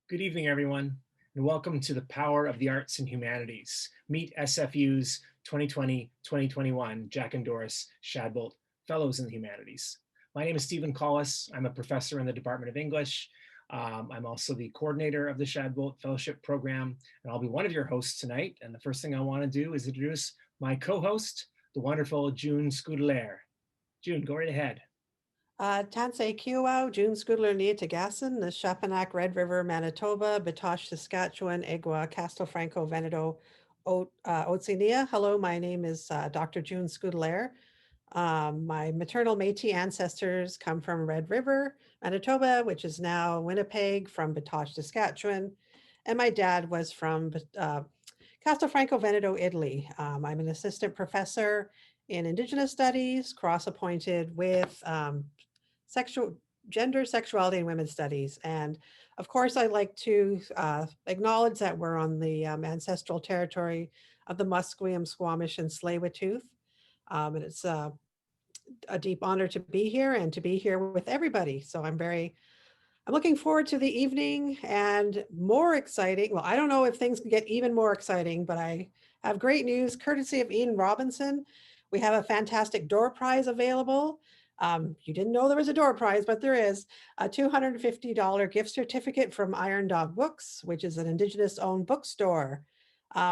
Good evening, everyone, and welcome to the Power of the Arts and Humanities. Meet SFU's 2020-2021 Jack and Doris Shadbolt Fellows in the Humanities. My name is Stephen Collis. I'm a professor in the Department of English. I'm also the coordinator of the Shadbolt Fellowship Program, and I'll be one of your hosts tonight. And the first thing I want to do is introduce my co-host, the wonderful June Scudelaire. June, go right ahead. Tansei Kiwau, June Scoodler Nia Tagasin, the Chapanak, Red River, Manitoba, Batoche, Saskatchewan, Egwa, Castle Franco, Veneto, Otoniya. Hello, my name is Dr. June Scoodler. My maternal Métis ancestors come from Red River, Manitoba, which is now Winnipeg, from Batoche, Saskatchewan. And my dad was from Castle Franco, Veneto, Italy. I'm an assistant professor in Indigenous studies, cross-appointed with gender, sexuality, and women's studies. And of course, I'd like to acknowledge that we're on the ancestral territory of the Musqueam, Squamish, and Tsleil-Waututh. And it's a deep honor to be here and to be here with everybody. So I'm looking forward to the evening and more exciting. Well, I don't know if things can get even more exciting, but I have great news courtesy of Ian Robinson. We have a fantastic door prize available. You didn't know there was a door prize, but there is a $250 gift certificate from Iron Dog Books, which is an Indigenous owned bookstore.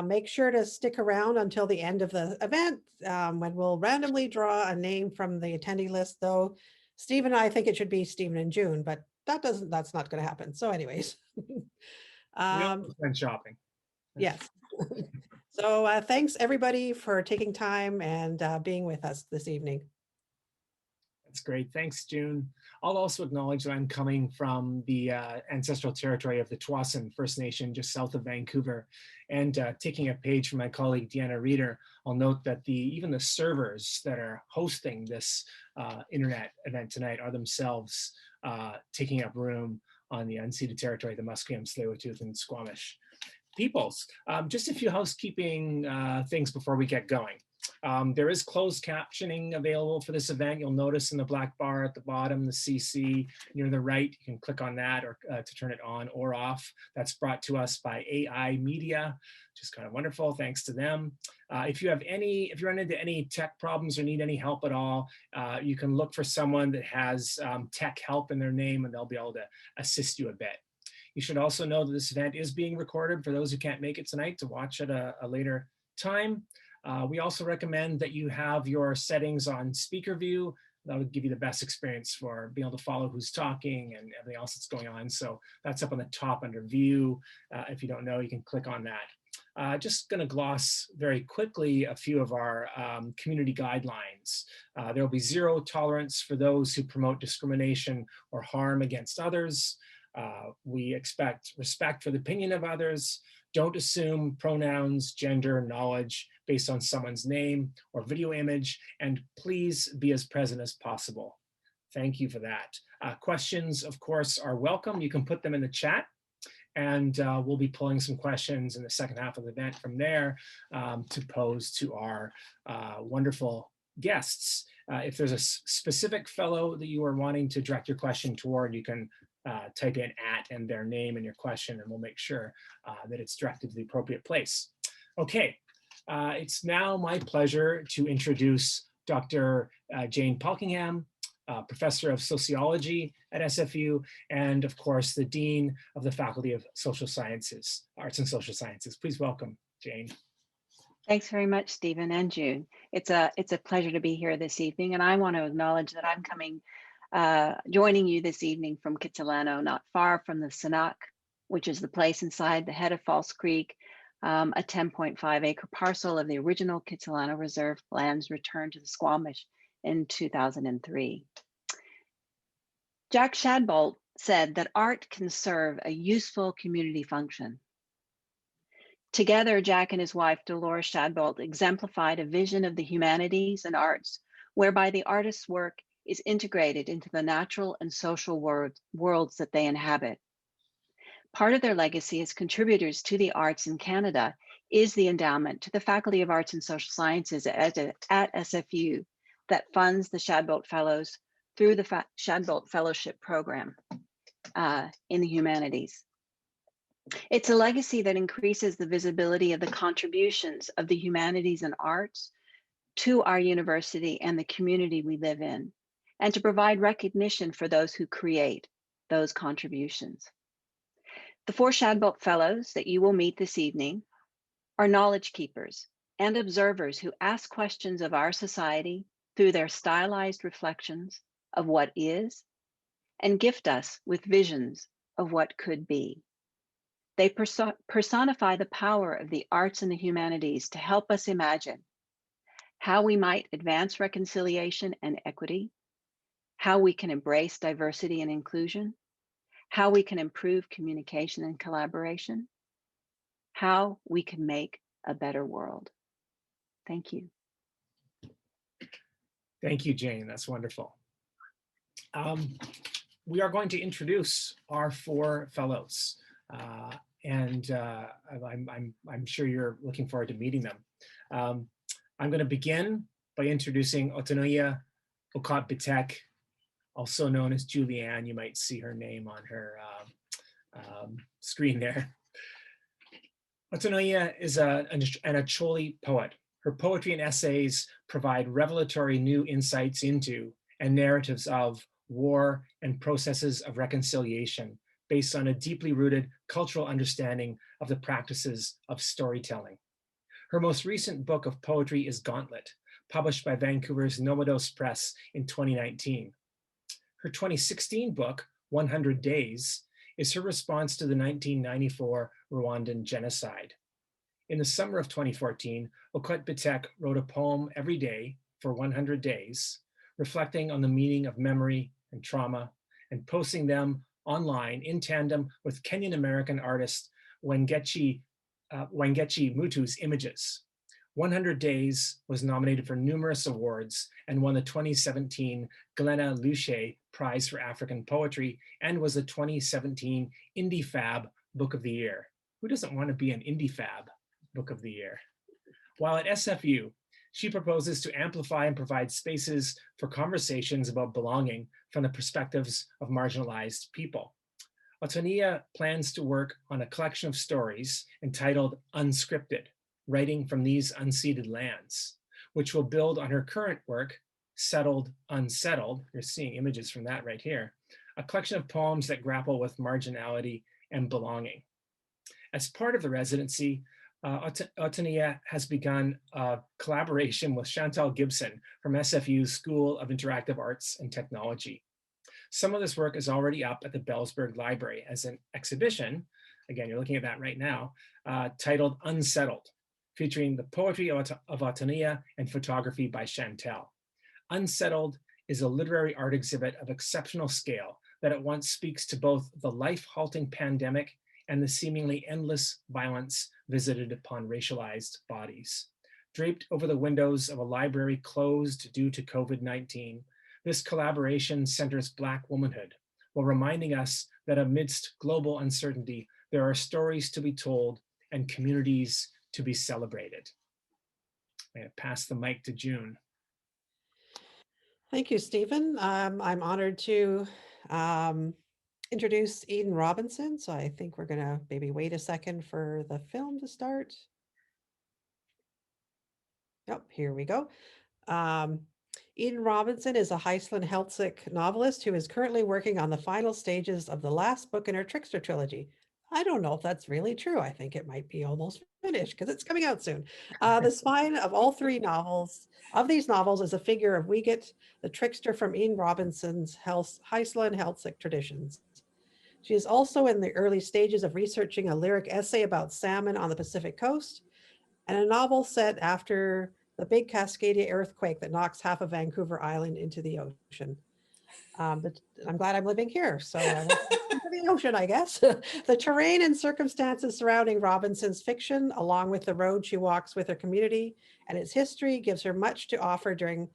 Make sure to stick around until the end of the event when we'll randomly draw a name from the attendee list, though Steve and I think it should be Stephen and June, but that's not going to happen. So anyways. We almost went shopping. Yes. So thanks everybody for taking time and being with us this evening. That's great. Thanks, June. I'll also acknowledge that I'm coming from the ancestral territory of the Tsawwassen First Nation just south of Vancouver. And taking a page from my colleague, Deanna Reeder, I'll note that even the servers that are hosting this internet event tonight are themselves taking up room on the unceded territory, the Musqueam, Tsleil-Waututh, and Squamish peoples. Just a few housekeeping things before we get going. There is closed captioning available for this event. You'll notice in the black bar at the bottom, the CC near the right, you can click on that or to turn it on or off. That's brought to us by AI Media, which is kind of wonderful. Thanks to them. If you run into any tech problems or need any help at all, you can look for someone that has tech help in their name and they'll be able to assist you a bit. You should also know that this event is being recorded for those who can't make it tonight to watch at a later time. We also recommend that you have your settings on speaker view. That would give you the best experience for being able to follow who's talking and everything else that's going on. So that's up on the top under view. If you don't know, you can click on that. Just going to gloss very quickly a few of our community guidelines. There will be zero tolerance for those who promote discrimination or harm against others. We expect respect for the opinion of others. Don't assume pronouns, gender, knowledge based on someone's name or video image, and please be as present as possible. Thank you for that. Questions, of course, are welcome. You can put them in the chat, and we'll be pulling some questions in the second half of the event from there to pose to our wonderful guests. If there's a specific fellow that you are wanting to direct your question toward, you can type in @ and their name and your question, and we'll make sure that it's directed to the appropriate place. Okay, it's now my pleasure to introduce Dr. Jane Polkingham, Professor of Sociology at SFU, and of course, the Dean of the Faculty of Social Sciences, Arts and Social Sciences. Please welcome Jane. Thanks very much, Stephen and June. It's a pleasure to be here this evening, and I want to acknowledge that I'm joining you this evening from Kitsilano, not far from the Sanak, which is the place inside the head of False Creek, a 10.5 acre parcel of the original Kitsilano Reserve lands returned to the Squamish in 2003. Jack Shadbolt said that art can serve a useful community function. Together, Jack and his wife, Doris Shadbolt, exemplified a vision of the humanities and arts, whereby the artist's work is integrated into the natural and social worlds that they inhabit. Part of their legacy as contributors to the arts in Canada is the endowment to the Faculty of Arts and Social Sciences at SFU that funds the Shadbolt Fellows through the Shadbolt Fellowship Program in the humanities. It's a legacy that increases the visibility of the contributions of the humanities and arts to our university and the community we live in, and to provide recognition for those who create those contributions. The 4 Shadbolt Fellows that you will meet this evening are knowledge keepers and observers who ask questions of our society through their stylized reflections of what is, and gift us with visions of what could be. They personify the power of the arts and the humanities to help us imagine how we might advance reconciliation and equity, how we can embrace diversity and inclusion, how we can improve communication and collaboration, how we can make a better world. Thank you. Thank you, Jane. That's wonderful. We are going to introduce our 4 fellows, and I'm sure you're looking forward to meeting them. I'm going to begin by introducing Otoniya Okot Bitek, also known as Juliane. You might see her name on her screen there. Otoniya is an Acholi poet. Her poetry and essays provide revelatory new insights into and narratives of war and processes of reconciliation based on a deeply rooted cultural understanding of the practices of storytelling. Her most recent book of poetry is Gauntlet, published by Vancouver's Novelist Press in 2019. Her 2016 book, 100 Days, is her response to the 1994 Rwandan genocide. In the summer of 2014, Okot Bitek wrote a poem every day for 100 days, reflecting on the meaning of memory and trauma, and posting them online in tandem with Kenyan-American artist Wangechi Mutu's images. 100 Days was nominated for numerous awards and won the 2017 Glenna Luce Prize for African Poetry and was the 2017 Indie Fab Book of the Year. Who doesn't want to be an Indie Fab Book of the Year? While at SFU, she proposes to amplify and provide spaces for conversations about belonging from the perspectives of marginalized people. Otoniya plans to work on a collection of stories entitled Unscripted, Writing from These Unceded Lands, which will build on her current work, Settled, Unsettled. You're seeing images from that right here, a collection of poems that grapple with marginality and belonging. As part of the residency, Otoniya has begun a collaboration with Chantal Gibson from SFU's School of Interactive Arts and Technology. Some of this work is already up at the Bellsburg Library as an exhibition, again, you're looking at that right now, titled Unsettled, featuring the poetry of Otoniya and photography by Chantal. Unsettled is a literary art exhibit of exceptional scale that at once speaks to both the life-halting pandemic and the seemingly endless violence visited upon racialized bodies. Draped over the windows of a library closed due to COVID-19, this collaboration centers Black womanhood, while reminding us that amidst global uncertainty, there are stories to be told and communities to be celebrated. I'm going to pass the mic to June. Thank you, Stephen. I'm honored to introduce Eden Robinson. So I think we're gonna maybe wait a second for the film to start. Yep, here we go. Eden Robinson is a Haisla and Heiltsuk novelist who is currently working on the final stages of the last book in her Trickster trilogy. I don't know if that's really true. I think it might be almost finished because it's coming out soon. The spine of all 3 novels, of these novels, is a figure of Wiegit, the trickster from Eden Robinson's Haisla and Heiltsuk traditions. She is also in the early stages of researching a lyric essay about salmon on the Pacific coast and a novel set after the big Cascadia earthquake that knocks half of Vancouver Island into the ocean. But I'm glad I'm living here, so I won't into the ocean, I guess. The terrain and circumstances surrounding Robinson's fiction, along with the road she walks with her community and its history, gives her much to offer during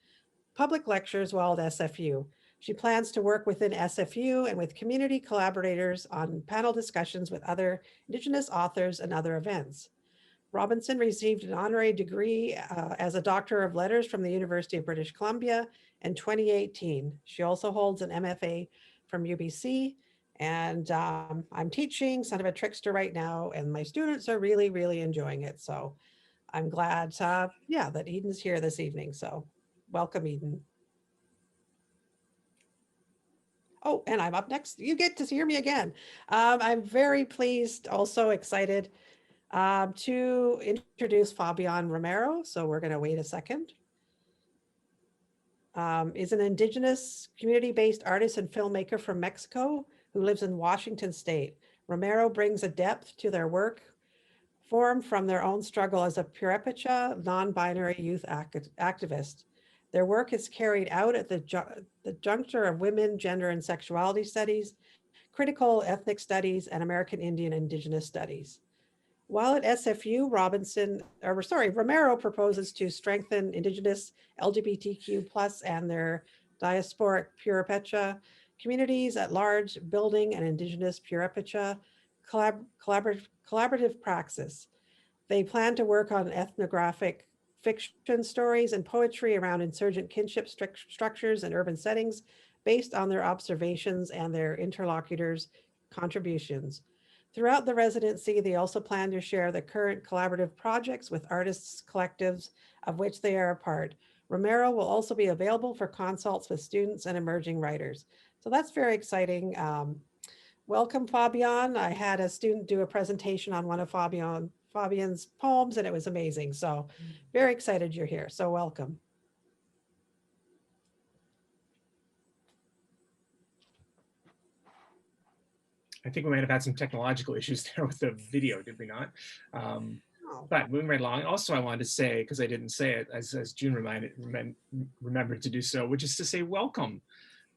public lectures while at SFU. She plans to work within SFU and with community collaborators on panel discussions with other Indigenous authors and other events. Robinson received an honorary degree as a Doctor of Letters from the University of British Columbia in 2018. She also holds an MFA from UBC And I'm teaching Son of a Trickster right now, and my students are really, really enjoying it. So I'm glad, yeah, that Eden's here this evening. So welcome, Eden. Oh, and I'm up next. You get to hear me again. I'm very pleased, also excited to introduce Fabian Romero. So we're going to wait a second. Is an Indigenous community-based artist and filmmaker from Mexico who lives in Washington State. Romero brings a depth to their work formed from their own struggle as a Purepécha non-binary youth activist. Their work is carried out at the juncture of women, gender, and sexuality studies, critical ethnic studies, and American Indian Indigenous studies. While at SFU, Romero proposes to strengthen Indigenous, LGBTQ plus and their diasporic Purepécha communities at large, building an Indigenous Purepécha collaborative praxis. They plan to work on ethnographic fiction stories and poetry around insurgent kinship structures and urban settings based on their observations and their interlocutors' contributions. Throughout the residency, they also plan to share the current collaborative projects with artists' collectives of which they are a part. Romero will also be available for consults with students and emerging writers. So that's very exciting. Welcome, Fabian. I had a student do a presentation on one of Fabian's poems, and it was amazing. So very excited you're here. So welcome. I think we might have had some technological issues there with the video, did we not? But moving right along, also I wanted to say, because I didn't say it, as June remembered to do so, which is to say welcome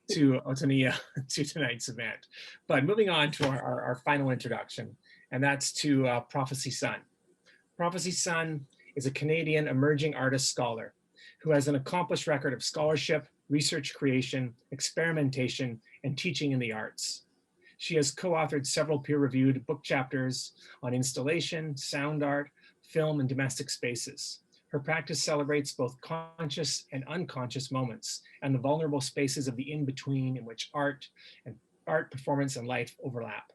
to Otoniya to tonight's event. But moving on to our final introduction, and that's to Prophecy Sun. Prophecy Sun is a Canadian emerging artist scholar who has an accomplished record of scholarship, research creation, experimentation, and teaching in the arts. She has co-authored several peer-reviewed book chapters on installation, sound art, film, and domestic spaces. Her practice celebrates both conscious and unconscious moments and the vulnerable spaces of the in-between in which art, performance, and life overlap.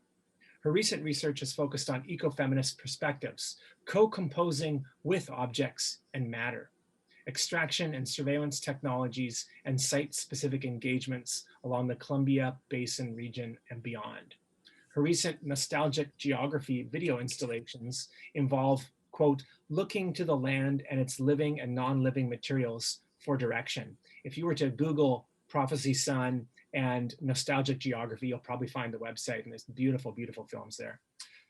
Her recent research has focused on ecofeminist perspectives, co-composing with objects and matter, extraction and surveillance technologies, and site-specific engagements along the Columbia Basin region and beyond. Her recent nostalgic geography video installations involve, quote, looking to the land and its living and non-living materials for direction. If you were to Google Prophecy Sun and nostalgic geography, you'll probably find the website, and there's beautiful, beautiful films there.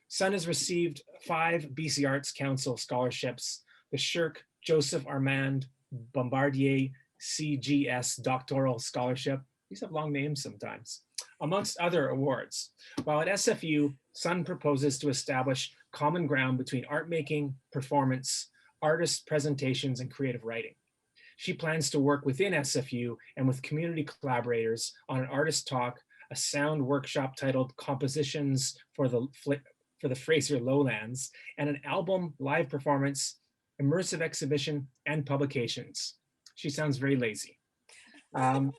Sun has received 5 BC Arts Council scholarships, the Shirk Joseph Armand Bombardier CGS Doctoral Scholarship. These have long names sometimes, amongst other awards. While at SFU, Sun proposes to establish common ground between art making, performance, artist presentations, and creative writing. She plans to work within SFU and with community collaborators on an artist talk, a sound workshop titled Compositions for the Fraser Lowlands, and an album, live performance, immersive exhibition, and publications. She sounds very lazy. Her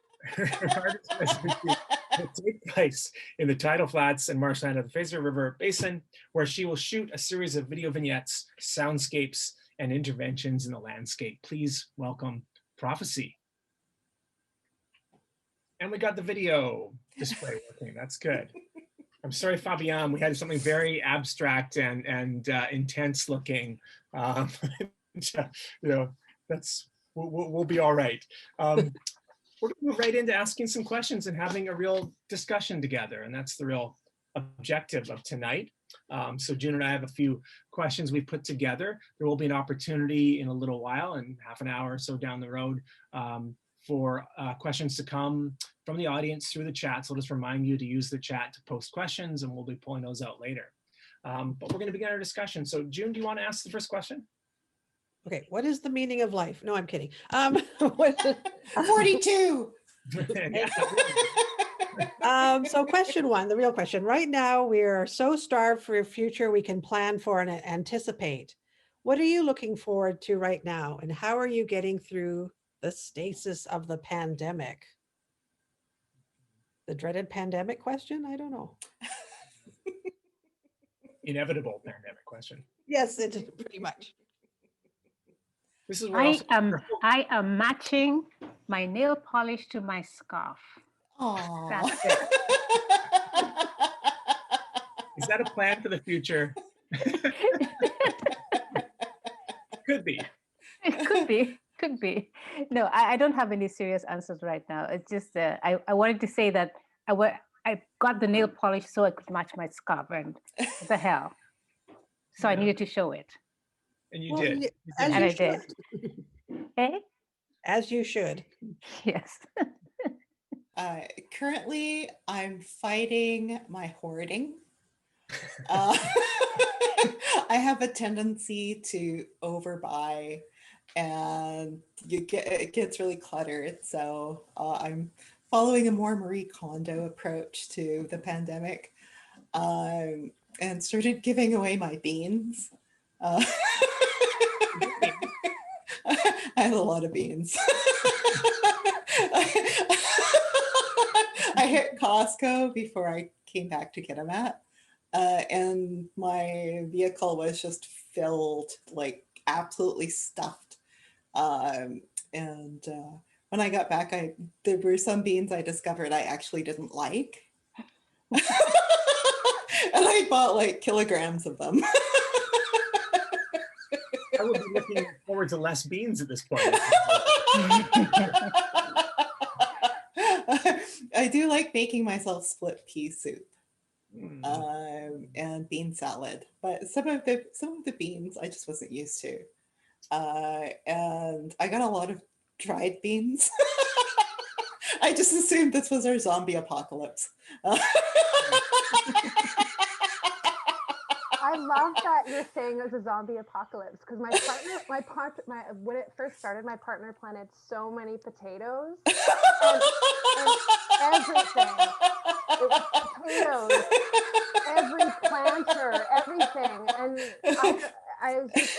artist residency will take place in the tidal flats and marshland of the Fraser River Basin, where she will shoot a series of video vignettes, soundscapes, and interventions in the landscape. Please welcome Prophecy. And we got the video display working. That's good. I'm sorry, Fabian, we had something very abstract and intense looking. We'll be all right. We're going to move right into asking some questions and having a real discussion together. And that's the real objective of tonight. So June and I have a few questions we've put together. There will be an opportunity in a little while, in half an hour or so down the road, for questions to come from the audience through the chat. So I'll just remind you to use the chat to post questions, and we'll be pulling those out later. But we're going to begin our discussion. So June, do you want to ask the first question? Okay, what is the meaning of life? No, I'm kidding. 42. So question 1, the real question. Right now, we are so starved for a future we can plan for and anticipate. What are you looking forward to right now? And how are you getting through the stasis of the pandemic? The dreaded pandemic question? I don't know. Inevitable pandemic question. Yes, it is pretty much. This is where also I am matching my nail polish to my scarf. Aww. That's it. is that a plan for the future? Could be. It could be, could be. No, I don't have any serious answers right now. It's just I wanted to say that I got the nail polish so I could match my scarf, and what the hell. So I Yeah. needed to show it. And you Well, did. y- You as did. And you I did. should. Hey? As you should. Yes. Currently, I'm fighting my hoarding. Uh, I have a tendency to overbuy, and it gets really cluttered. So I'm following a more Marie Kondo approach to the pandemic, and started giving away my beans. I have a lot of beans. I hit Costco before I came back to get them at. And my vehicle was just filled, like absolutely stuffed. And when I got back, there were some beans I discovered I actually didn't like. And I bought like kilograms of them. I would be looking forward to less beans at this point. I do like making myself split pea soup. Mm. And bean salad, but some of the beans I just wasn't used to, and I got a lot of dried beans. I just assumed this was our zombie apocalypse. I love that you're saying it was a zombie apocalypse, because my when it first started, my partner planted so many potatoes and everything. It was potatoes, every planter, everything, and I was just,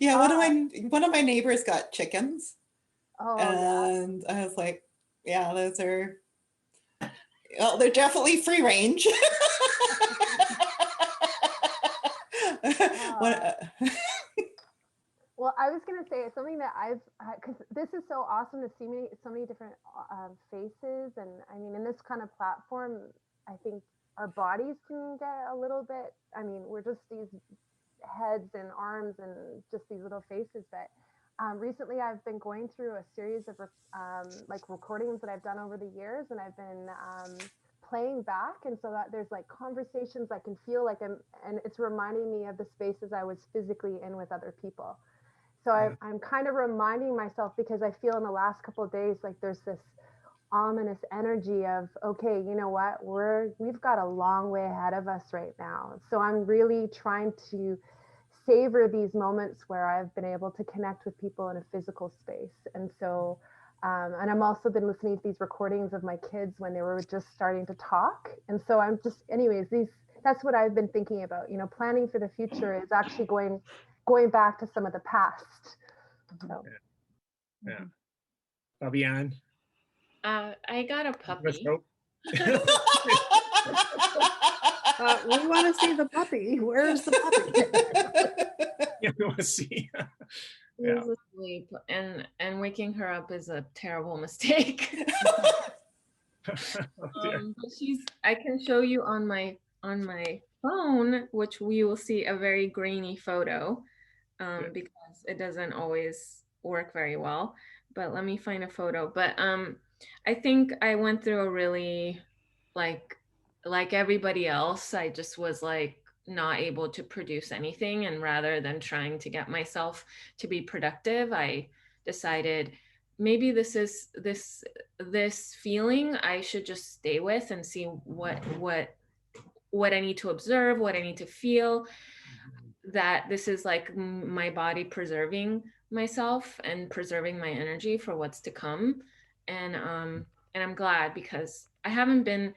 yeah. One of my neighbors got chickens, oh, and I was like, yeah, those are. Well, they're definitely free range. Well, I was going to say something that because this is so awesome to see so many different faces. And I mean, in this kind of platform, I think our bodies can get a little bit, I mean, we're just these heads and arms and just these little faces. But recently I've been going through a series of like recordings that I've done over the years, and I've been playing back, and so that there's like conversations I can feel like and it's reminding me of the spaces I was physically in with other people. So I'm kind of reminding myself, because I feel in the last couple of days like there's this ominous energy of, okay, you know what, we've got a long way ahead of us right now. So I'm really trying to savor these moments where I've been able to connect with people in a physical space. And so and I'm also been listening to these recordings of my kids when they were just starting to talk. And so I'm just, anyways, that's what I've been thinking about, you know, planning for the future is actually going back to some of the past. So. Yeah. Fabian? I got a Let's puppy. hope. We want to see the puppy. Where's the puppy? Yeah, we want to see. She's asleep, and waking her up is a terrible mistake. Oh, But I can show you on my phone, which we will see a very grainy photo, because it doesn't always work very well. But let me find a photo. But I think I went through a really like everybody else. I just was like not able to produce anything, and rather than trying to get myself to be productive, I decided maybe this feeling I should just stay with and see what I need to observe, what I need to feel, that this is like my body preserving myself and preserving my energy for what's to come. And I'm glad, because I haven't been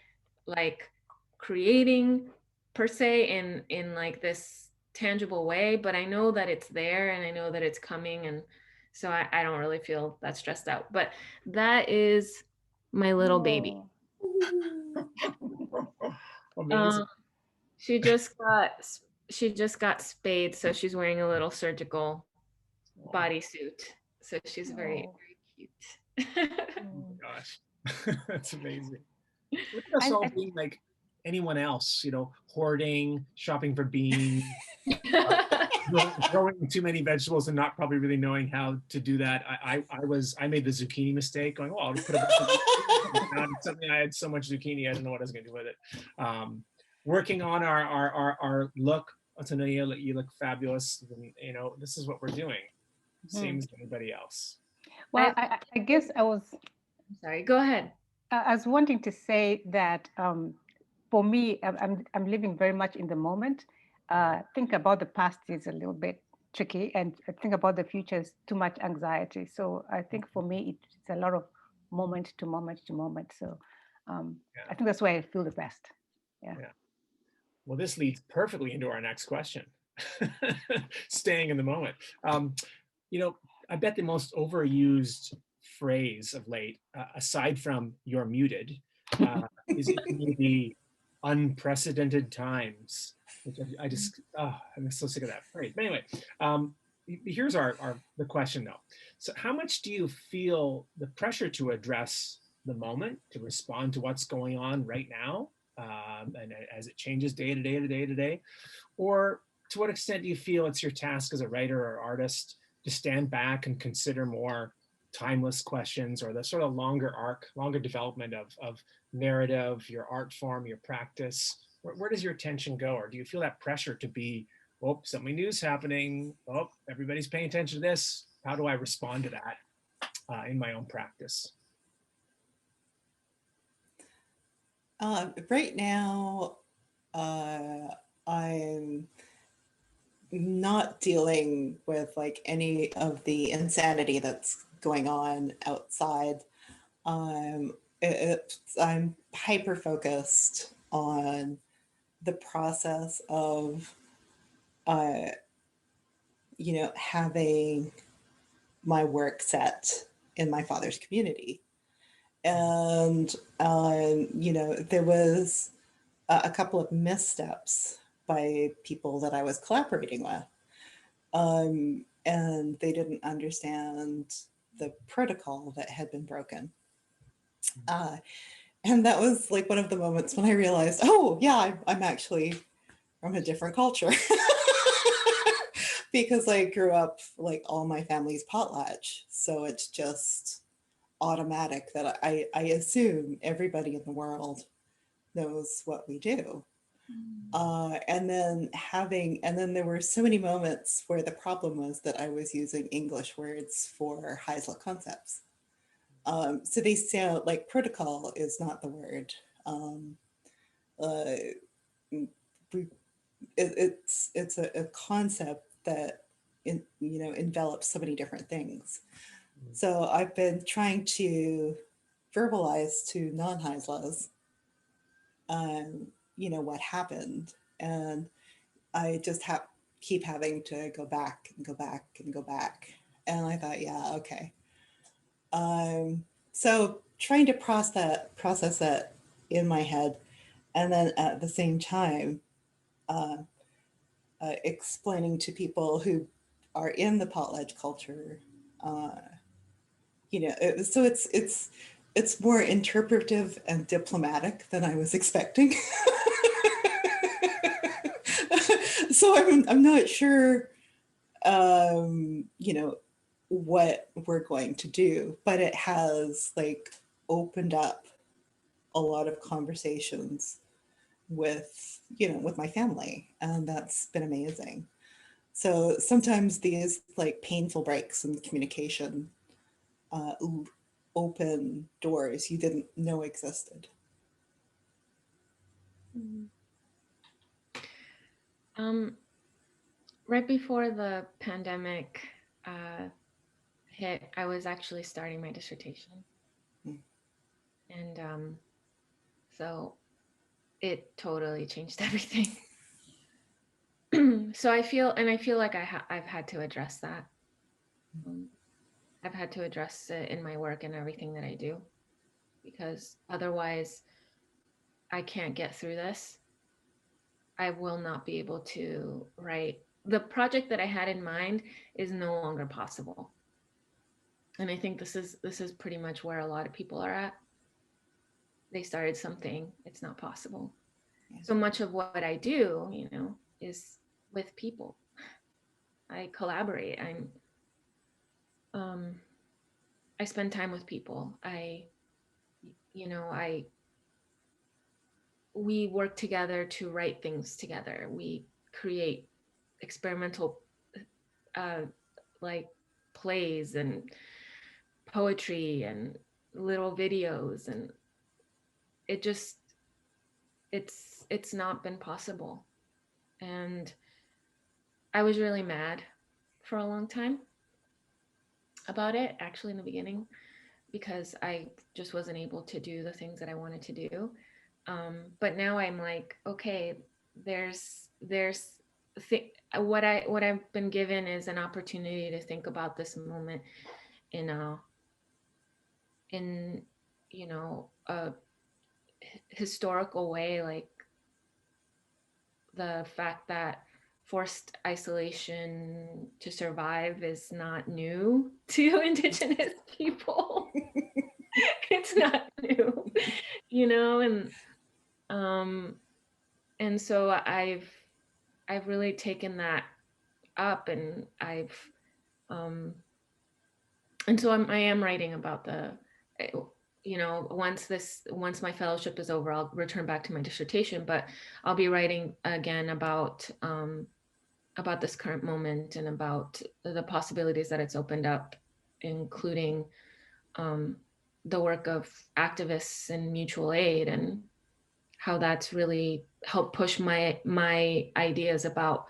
like creating per se in like this tangible way, but I know that it's there, and I know that it's coming, and So I don't really feel that stressed out. But that is my little baby. Amazing. She just got spayed, so she's wearing a little surgical bodysuit. So she's very, very cute. Oh my gosh, that's amazing. Look at us all being like anyone else, you know, hoarding, shopping for beans, growing too many vegetables and not probably really knowing how to do that. I made the zucchini mistake, going, oh, I'll put a bunch of zucchini. Suddenly I had so much zucchini, I didn't know what I was going to do with it. Working on our look, Otoniya, you look fabulous. And, you know, this is what we're doing. Same as anybody else. Well, I guess I'm sorry, go ahead. I was wanting to say that for me, I'm living very much in the moment. Think about the past is a little bit tricky, and think about the future is too much anxiety. So I think for me, it's a lot of moment to moment to moment. So I think that's why I feel the best. Yeah. Well, this leads perfectly into our next question. Staying in the moment. You know, I bet the most overused phrase of late, aside from "you're muted," is the unprecedented times. Which I'm so sick of that phrase. But anyway, here's the question though. So, how much do you feel the pressure to address the moment, to respond to what's going on right now, and as it changes day to day to day to day, or to what extent do you feel it's your task as a writer or artist to stand back and consider more timeless questions, or the sort of longer arc, longer development of narrative, your art form, your practice? Where does your attention go? Or do you feel that pressure to be, oh, something new's happening. Oh, everybody's paying attention to this. How do I respond to that in my own practice? Right now, I'm not dealing with like any of the insanity that's going on outside. I'm hyper focused on the process of, you know, having my work set in my father's community. And, you know, there was a couple of missteps by people that I was collaborating with. And they didn't understand the protocol that had been broken. And that was like one of the moments when I realized, oh yeah, I'm actually from a different culture. Because I grew up like all my family's potlatch. So it's just automatic that I assume everybody in the world knows what we do. And then there were so many moments where the problem was that I was using English words for Haisla concepts. So they sound like protocol is not the word. It's a concept that envelops so many different things. So I've been trying to verbalize to non-Haislas, you know, what happened, and I just keep having to go back and go back and go back. And I thought, yeah, okay. So trying to process that in my head, and then at the same time, explaining to people who are in the potlatch culture, you know, so it's more interpretive and diplomatic than I was expecting. So I'm not sure, you know, what we're going to do, but it has like opened up a lot of conversations with, you know, with my family, and that's been amazing. So sometimes these like painful breaks in communication open doors you didn't know existed. Right before the pandemic hit, I was actually starting my dissertation. And so it totally changed everything. So I feel like I've had to address that. I've had to address it in my work and everything that I do, because otherwise I can't get through this. I will not be able to write. The project that I had in mind is no longer possible. And I think this is pretty much where a lot of people are at. They started something, it's not possible. Yeah. So much of what I do, you know, is with people. I collaborate. I spend time with people. We work together to write things together. We create experimental like plays and poetry and little videos, and it's not been possible. And I was really mad for a long time about it, actually, in the beginning, because I just wasn't able to do the things that I wanted to do. But now I'm like, okay, what I've been given is an opportunity to think about this moment in a historical way, like the fact that forced isolation to survive is not new to Indigenous people. It's not new, and so I've really taken that up, and and so I am writing about once my fellowship is over, I'll return back to my dissertation, but I'll be writing again about this current moment and about the possibilities that it's opened up, including the work of activists and mutual aid, and how that's really helped push my ideas about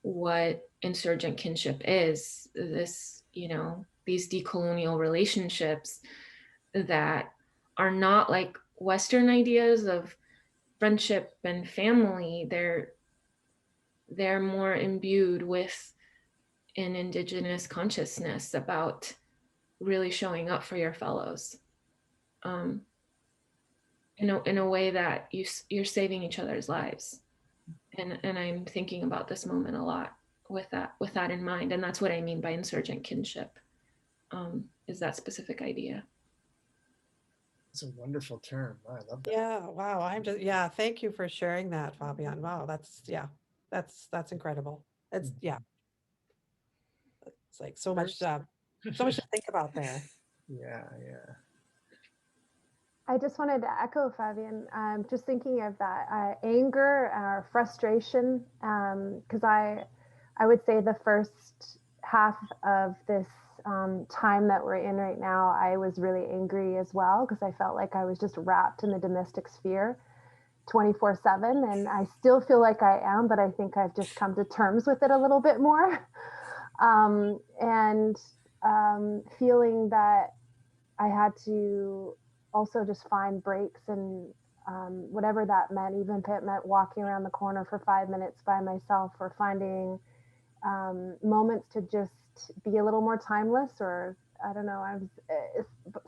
what insurgent kinship is. These decolonial relationships that are not like Western ideas of friendship and family. They're more imbued with an Indigenous consciousness about really showing up for your fellows, in a way that you're saving each other's lives. And I'm thinking about this moment a lot with that in mind. And that's what I mean by insurgent kinship, is that specific idea. It's a wonderful term. I love that. Yeah, wow. Thank you for sharing that, Fabian. Wow, that's incredible. It's like so much to think about there. Yeah. I just wanted to echo Fabian, just thinking of that anger or frustration, because I would say the first half of this time that we're in right now, I was really angry as well, because I felt like I was just wrapped in the domestic sphere 24/7, and I still feel like I am, but I think I've just come to terms with it a little bit more, and feeling that I had to also just find breaks, and whatever that meant, even if it meant walking around the corner for 5 minutes by myself, or finding moments to just be a little more timeless, or I don't know.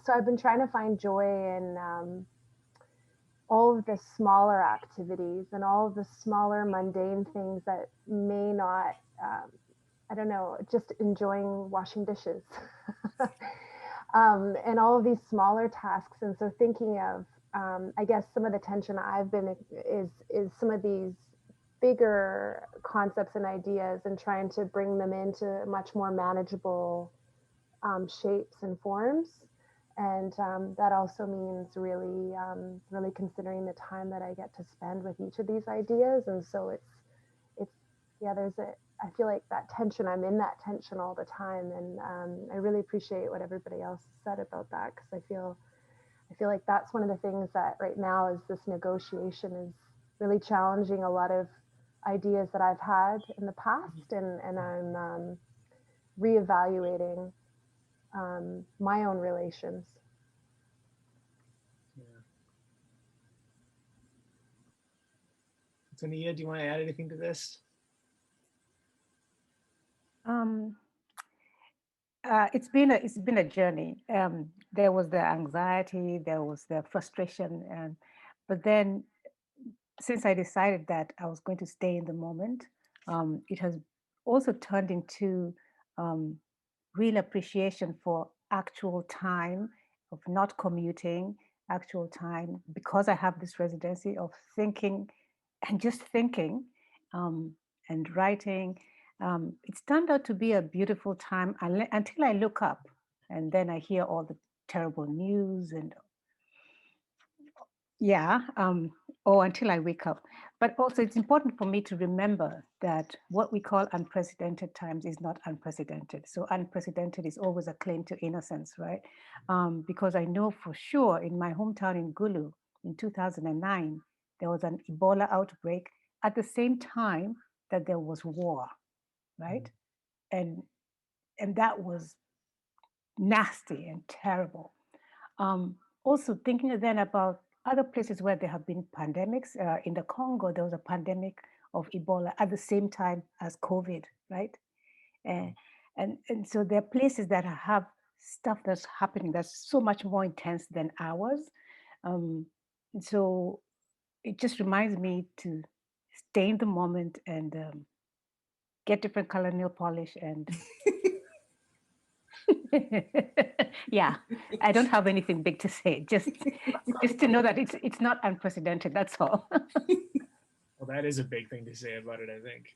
So I've been trying to find joy in all of the smaller activities and all of the smaller mundane things that may not, I don't know, just enjoying washing dishes. And all of these smaller tasks. And so thinking of, I guess some of the tension I've been is some of these bigger concepts and ideas, and trying to bring them into much more manageable shapes and forms. And that also means really, really considering the time that I get to spend with each of these ideas. And so I feel like that tension, I'm in that tension all the time. And I really appreciate what everybody else said about that, because I feel like that's one of the things that right now is this negotiation is really challenging a lot of ideas that I've had in the past. And I'm reevaluating my own relations. Otoniya, do you want to add anything to this? it's been a journey. There was the anxiety, there was the frustration, and but then since I decided that I was going to stay in the moment, it has also turned into um, real appreciation for actual time of not commuting, actual time because I have this residency of thinking and just thinking um, and writing. It's turned out to be a beautiful time until I look up and then I hear all the terrible news and yeah, or until I wake up. But also, it's important for me to remember that what we call unprecedented times is not unprecedented. So, unprecedented is always a claim to innocence, right? Because I know for sure in my hometown in Gulu in 2009, there was an Ebola outbreak at the same time that there was war, right? And and that was nasty and terrible. Also thinking then about other places where there have been pandemics. In the Congo, there was a pandemic of Ebola at the same time as COVID, right? And and so there are places that have stuff that's happening that's so much more intense than ours. And so it just reminds me to stay in the moment and get different color nail polish and yeah, I don't have anything big to say. Just to know that it's not unprecedented. That's all. Well, that is a big thing to say about it, I think.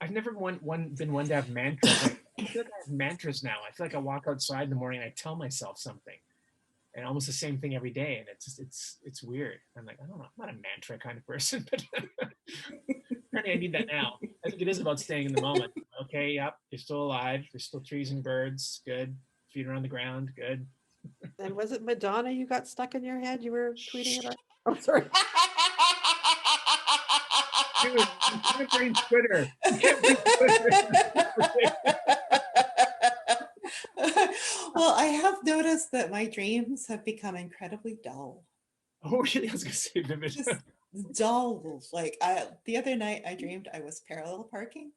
I've never been one to have mantras. I feel like I have mantras now. I feel like I walk outside in the morning and I tell myself something, and almost the same thing every day, and it's weird. I'm like, I don't know, I'm not a mantra kind of person, but apparently I need that now. I think it is about staying in the moment. Okay, yep, you're still alive. There's still trees and birds. Good. Feet are on the ground. Good. And was it Madonna you got stuck in your head? You were tweeting about. Oh, sorry. Dude, you can't bring Twitter. You can't bring Twitter. Well, I have noticed that my dreams have become incredibly dull. Oh, really? I was going to say vivid. Just dull. Like the other night, I dreamed I was parallel parking,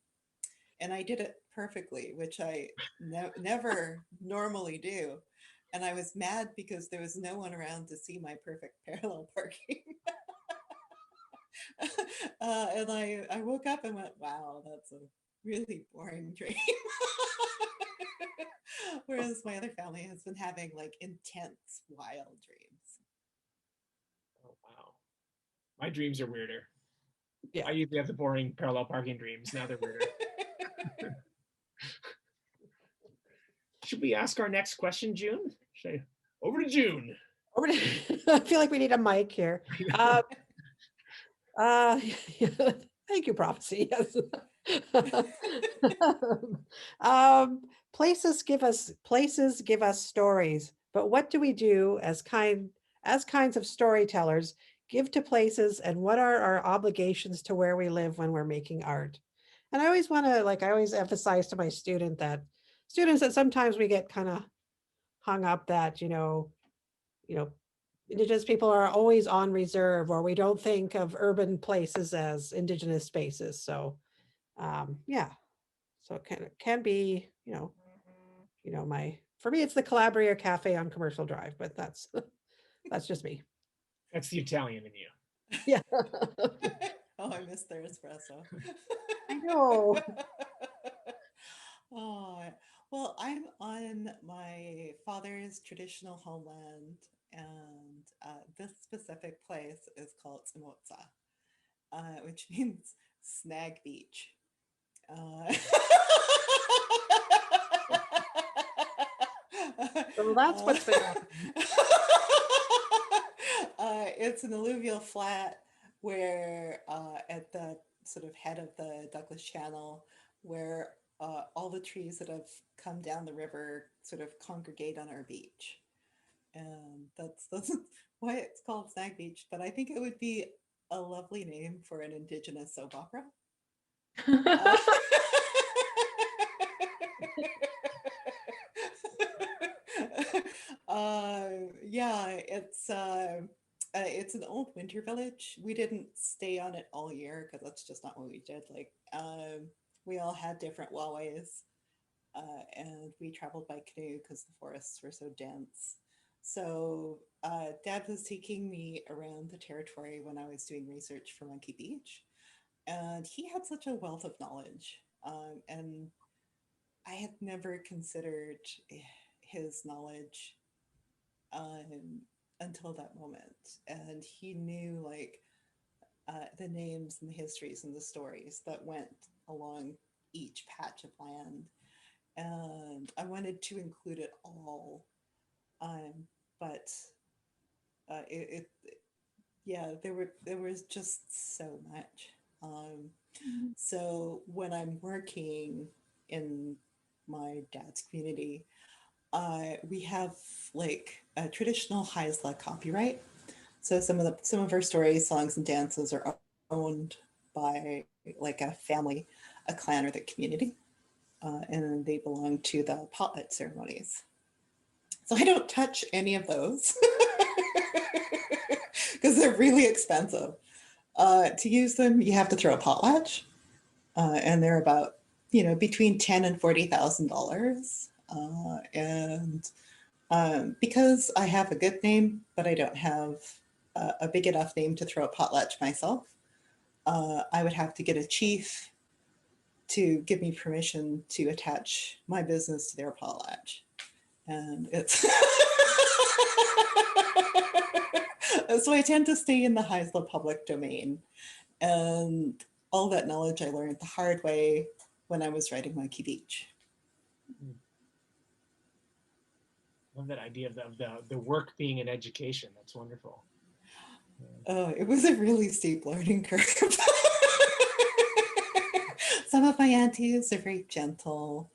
and I did it perfectly, which I never normally do. And I was mad because there was no one around to see my perfect parallel parking. And I woke up and went, wow, that's a really boring dream. Whereas my other family has been having like intense, wild dreams. Oh, wow. My dreams are weirder. Yeah. I usually have the boring parallel parking dreams. Now they're weirder. Should we ask our next question, June? Over to June. I feel like we need a mic here. Thank you, Prophecy. Yes. Places give us stories, but what do we do as kinds of storytellers give to places, and what are our obligations to where we live when we're making art? And I always want to, I always emphasize to my students that sometimes we get kind of hung up that, Indigenous people are always on reserve, or we don't think of urban places as Indigenous spaces. So, yeah, so it can be, for me, it's the Calabria Cafe on Commercial Drive, but that's just me. That's the Italian in you. Yeah. Oh, I missed their espresso. I know. Oh, well, I'm on my father's traditional homeland, and this specific place is called Tsimotsa, which means snag beach. So that's what's been It's an alluvial flat where at the sort of head of the Douglas Channel, where all the trees that have come down the river sort of congregate on our beach. And that's why it's called Snag Beach. But I think it would be a lovely name for an Indigenous soap opera. Yeah, it's an old winter village. We didn't stay on it all year because that's just not what we did. We all had different waways, and we traveled by canoe because the forests were so dense. So Dad was taking me around the territory when I was doing research for Monkey Beach, and he had such a wealth of knowledge, and I had never considered his knowledge until that moment. And he knew like the names and the histories and the stories that went along each patch of land. And I wanted to include it all. But yeah, there was just so much. So when I'm working in my dad's community, we have like a traditional Haisla copyright. So some of our stories, songs, and dances are owned by like a family, a clan, or the community, and they belong to the potluck ceremonies. So I don't touch any of those because they're really expensive. To use them, you have to throw a potlatch, and they're about between $10,000 and $40,000. And because I have a good name, but I don't have a big enough name to throw a potlatch myself, I would have to get a chief to give me permission to attach my business to their potlatch. And it's so I tend to stay in the Haisla public domain. And all that knowledge I learned the hard way when I was writing Monkey Beach. Love that idea of the work being an education. That's wonderful. Oh, it was a really steep learning curve. Some of my aunties are very gentle,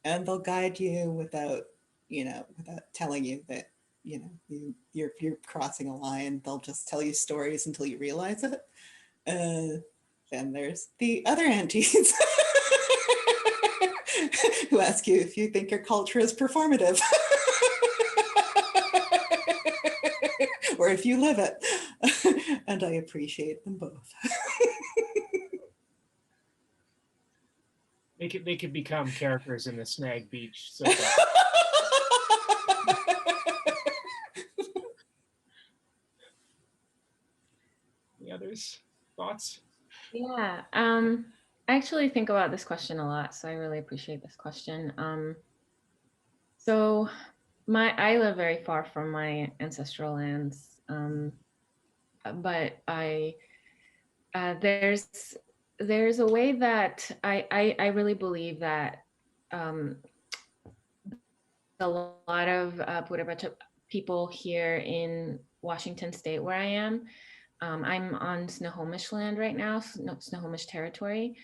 and they'll guide you without telling you that you're crossing a line. They'll just tell you stories until you realize it. Then there's the other aunties who ask you if you think your culture is performative or if you live it. And I appreciate them both. They could become characters in the Snag Beach. So any others? Thoughts? Yeah, I actually think about this question a lot, so I really appreciate this question. So I live very far from my ancestral lands, but there's a way that I really believe that a lot of Purepécha people here in Washington State, where I am, I'm on Snohomish land right now, Snohomish territory,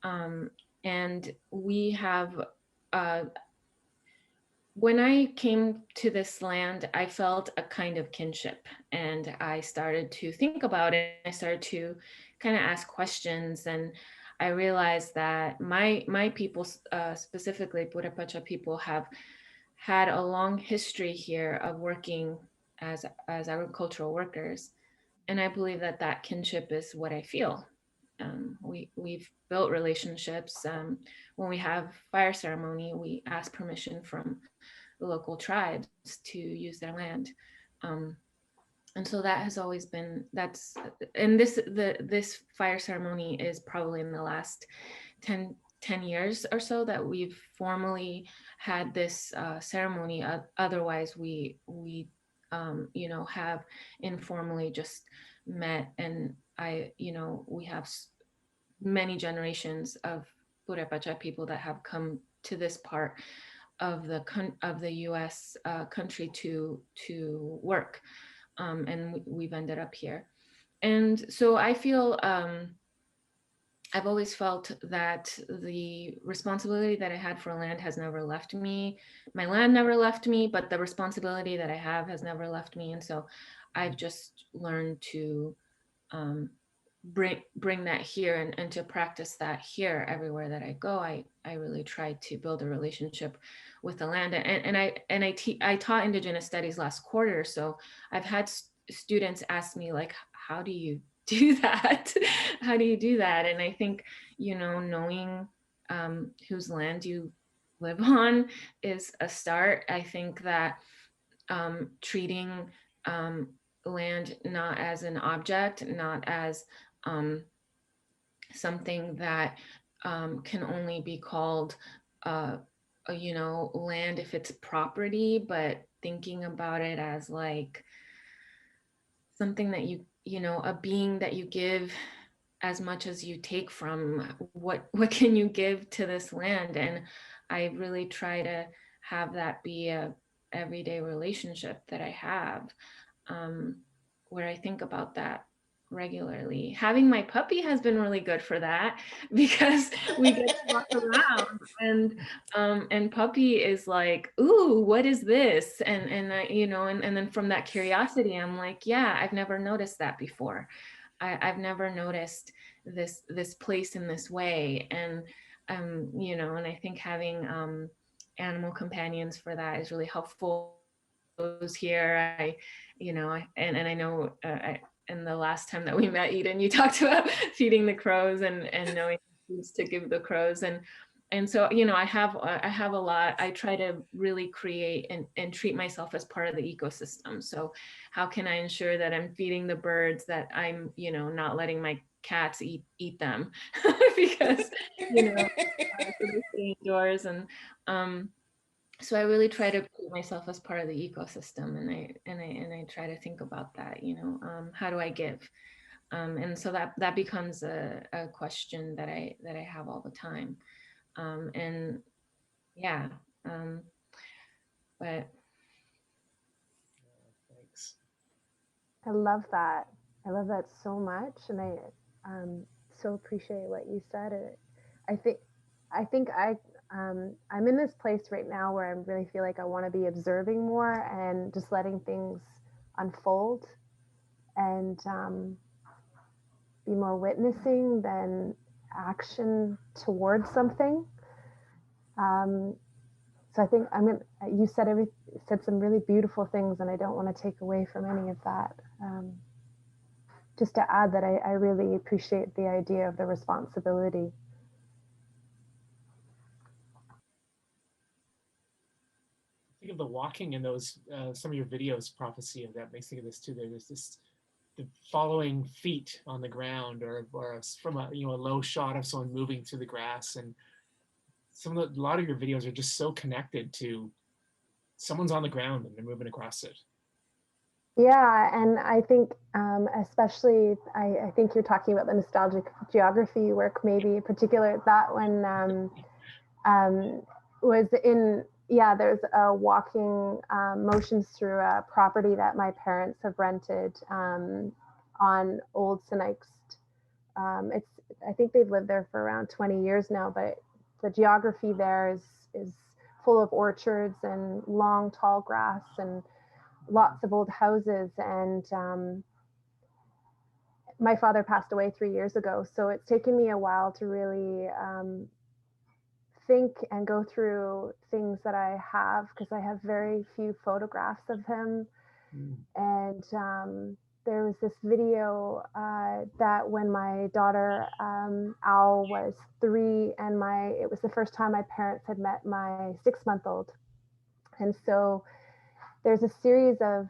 and we have. When I came to this land, I felt a kind of kinship, and I started to think about it. I started to kind of ask questions, and I realized that my people, specifically Purepécha people, have had a long history here of working as agricultural workers, and I believe that kinship is what I feel. We've built relationships. When we have fire ceremony, we ask permission from the local tribes to use their land. And so that has always been, and this fire ceremony is probably in the last 10 years or so that we've formally had this ceremony. Otherwise we have informally just met, and we have many generations of Purepécha people that have come to this part of the U.S. Country to work, and we've ended up here. And so I feel I've always felt that the responsibility that I had for land has never left me. My land never left me, but the responsibility that I have has never left me. And so I've just learned to bring that here and to practice that here everywhere that I go. I really try to build a relationship with the land, and I taught Indigenous studies last quarter, so I've had students ask me like, how do you do that? How do you do that? And I think knowing whose land you live on is a start. I think that treating land not as an object, not as something that can only be called, you know, land if it's property, but thinking about it as like something that you know, a being that you give as much as you take from. What can you give to this land? And I really try to have that be a everyday relationship that I have, where I think about that regularly. Having my puppy has been really good for that, because we get to walk around, and puppy is like, ooh, what is this? And I, you know, and then from that curiosity, I'm like, yeah, I've never noticed that before. I've never noticed this place in this way. And you know, and I think having animal companions for that is really helpful. Here, you know, and I know and the last time that we met, Eden, you talked about feeding the crows and knowing foods to give the crows, and so, you know, I have a lot. I try to really create and treat myself as part of the ecosystem. So how can I ensure that I'm feeding the birds, that I'm, you know, not letting my cats eat them because, you know, they're staying indoors. And so I really try to put myself as part of the ecosystem, and I try to think about that, you know, how do I give? And so that becomes a question that I have all the time. And yeah, but Thanks. I love that. I love that so much, and I so appreciate what you said. I think I'm in this place right now where I really feel like I want to be observing more and just letting things unfold, and be more witnessing than action towards something. So I think you said some really beautiful things, and I don't want to take away from any of that. Just to add that I really appreciate the idea of the responsibility. Think of the walking in those, some of your videos, prophecy of that makes me think of this too. There's this, the following feet on the ground, or from a, you know, a low shot of someone moving through the grass. And a lot of your videos are just so connected to someone's on the ground and they're moving across it. Yeah, and I think especially, I think you're talking about the nostalgic geography work, maybe in particular. That one was in, yeah, there's a walking motions through a property that my parents have rented on Old Sinaixt. I think they've lived there for around 20 years now, but the geography there is full of orchards and long, tall grass and lots of old houses. And my father passed away 3 years ago, so it's taken me a while to really think and go through things that I have, because I have very few photographs of him. And there was this video that when my daughter Al was 3, and it was the first time my parents had met my 6-month-old. And so there's a series of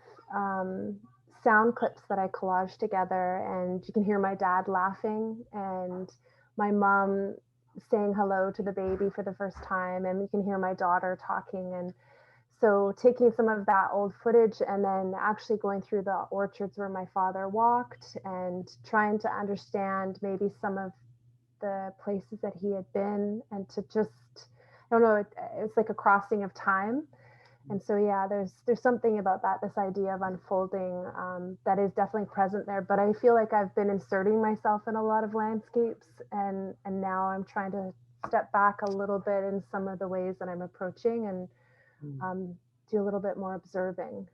sound clips that I collaged together, and you can hear my dad laughing and my mom saying hello to the baby for the first time, and you can hear my daughter talking. And so taking some of that old footage and then actually going through the orchards where my father walked and trying to understand maybe some of the places that he had been, and to just, I don't know, it's like a crossing of time. And so, yeah, there's something about that, this idea of unfolding, that is definitely present there. But I feel like I've been inserting myself in a lot of landscapes, and now I'm trying to step back a little bit in some of the ways that I'm approaching, and do a little bit more observing.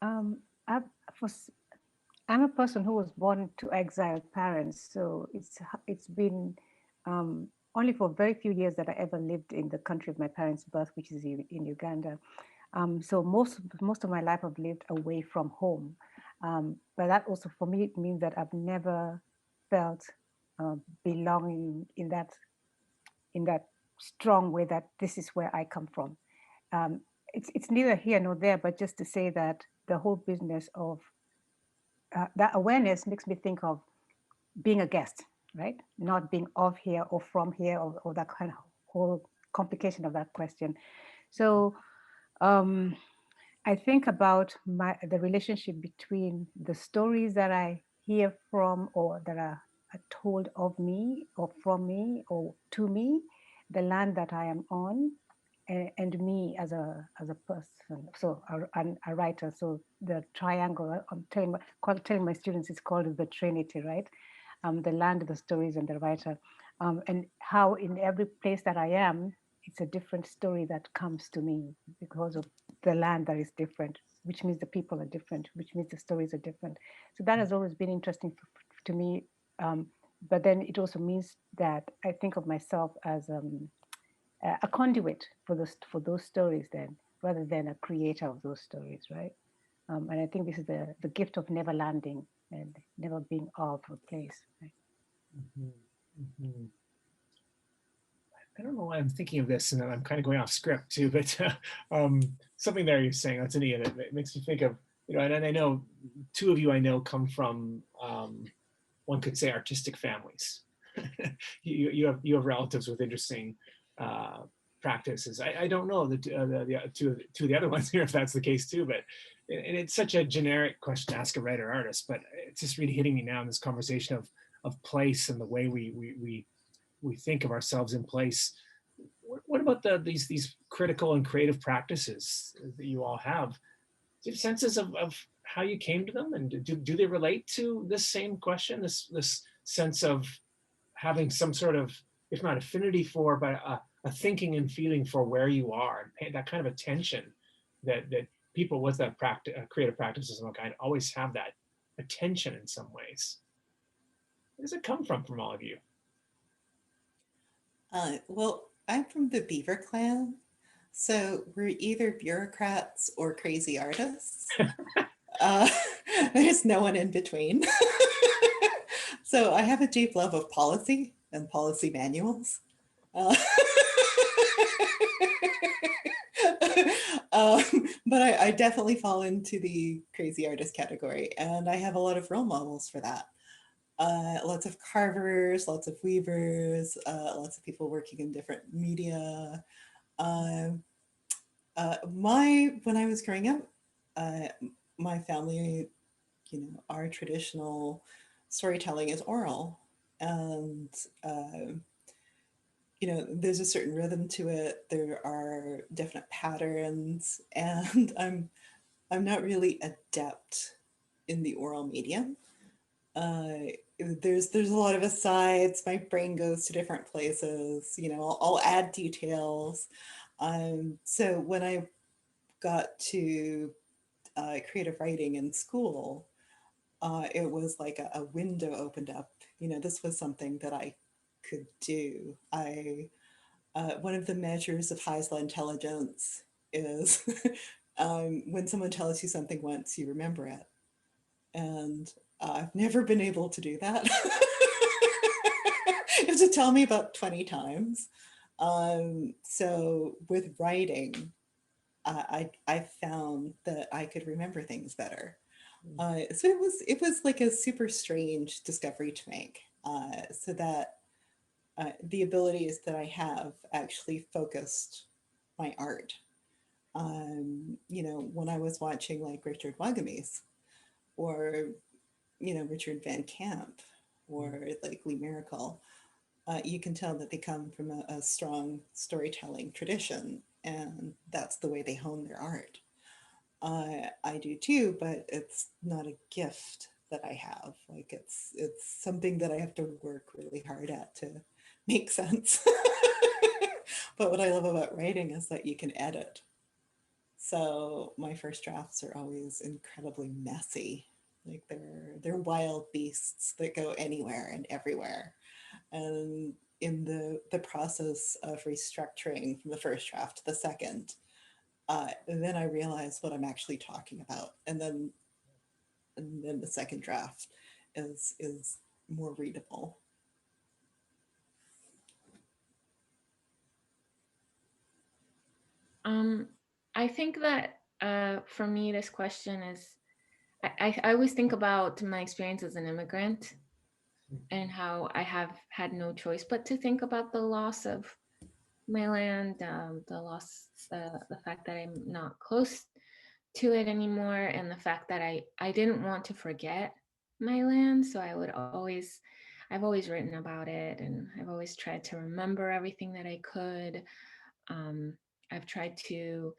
I'm a person who was born to exiled parents, so it's been only for very few years that I ever lived in the country of my parents' birth, which is in Uganda. So most of my life I've lived away from home. But that also for me, it means that I've never felt belonging in that strong way that this is where I come from. It's neither here nor there, but just to say that the whole business of that awareness makes me think of being a guest, right? Not being of here or from here, or that kind of whole complication of that question. So I think about the relationship between the stories that I hear from, or that are told of me or from me or to me, the land that I am on, and me as a person, so a writer. So the triangle, I'm telling my students, it's called the Trinity, right? The land, the stories, and the writer, and how in every place that I am, it's a different story that comes to me because of the land that is different, which means the people are different, which means the stories are different. So that has always been interesting to me. But then it also means that I think of myself as a conduit for those stories, then, rather than a creator of those stories, right? And I think this is the gift of never landing and never being of a place, right? Mm-hmm. Mm-hmm. I don't know why I'm thinking of this, and I'm kind of going off script too, but something there you're saying, Otoniya, that makes me think of, and I know two of you I know come from, one could say, artistic families. you have relatives with interesting practices. I don't know the two of the other ones here if that's the case too, but and it's such a generic question to ask a writer artist, but it's just really hitting me now in this conversation of place and the way we think of ourselves in place. What about these critical and creative practices that you all have? Do you have senses of how you came to them, and do they relate to this same question, this sense of having some sort of, if not affinity for, but a thinking and feeling for where you are, and that kind of attention that people with that creative practices of a kind always have, that attention in some ways? Where does it come from all of you? Well, I'm from the Beaver Clan, so we're either bureaucrats or crazy artists. There's no one in between. So I have a deep love of policy and policy manuals. But I definitely fall into the crazy artist category, and I have a lot of role models for that. Lots of carvers, lots of weavers, lots of people working in different media. When I was growing up, my family, our traditional storytelling is oral, and there's a certain rhythm to it. There are definite patterns, and I'm not really adept in the oral medium. There's a lot of asides. My brain goes to different places. I'll add details. So when I got to creative writing in school, it was like a window opened up. This was something that I could do. One of the measures of Haisla intelligence is when someone tells you something once, you remember it. And I've never been able to do that. You have to tell me about 20 times. So with writing, I found that I could remember things better. So it was like a super strange discovery to make. So that the abilities that I have actually focused my art. When I was watching like Richard Wagamese, or Richard Van Camp, or like Lee Miracle, you can tell that they come from a strong storytelling tradition, and that's the way they hone their art. I do too, but it's not a gift that I have. Like it's something that I have to work really hard at to make sense. But what I love about writing is that you can edit. So my first drafts are always incredibly messy. Like they're wild beasts that go anywhere and everywhere. And in the process of restructuring from the first draft to the second, then I realize what I'm actually talking about. And then the second draft is more readable. I think that for me, this question is, I always think about my experience as an immigrant and how I have had no choice but to think about the loss of my land, the loss, the fact that I'm not close to it anymore, and the fact that I didn't want to forget my land. So I've always written about it, and I've always tried to remember everything that I could. I've tried to,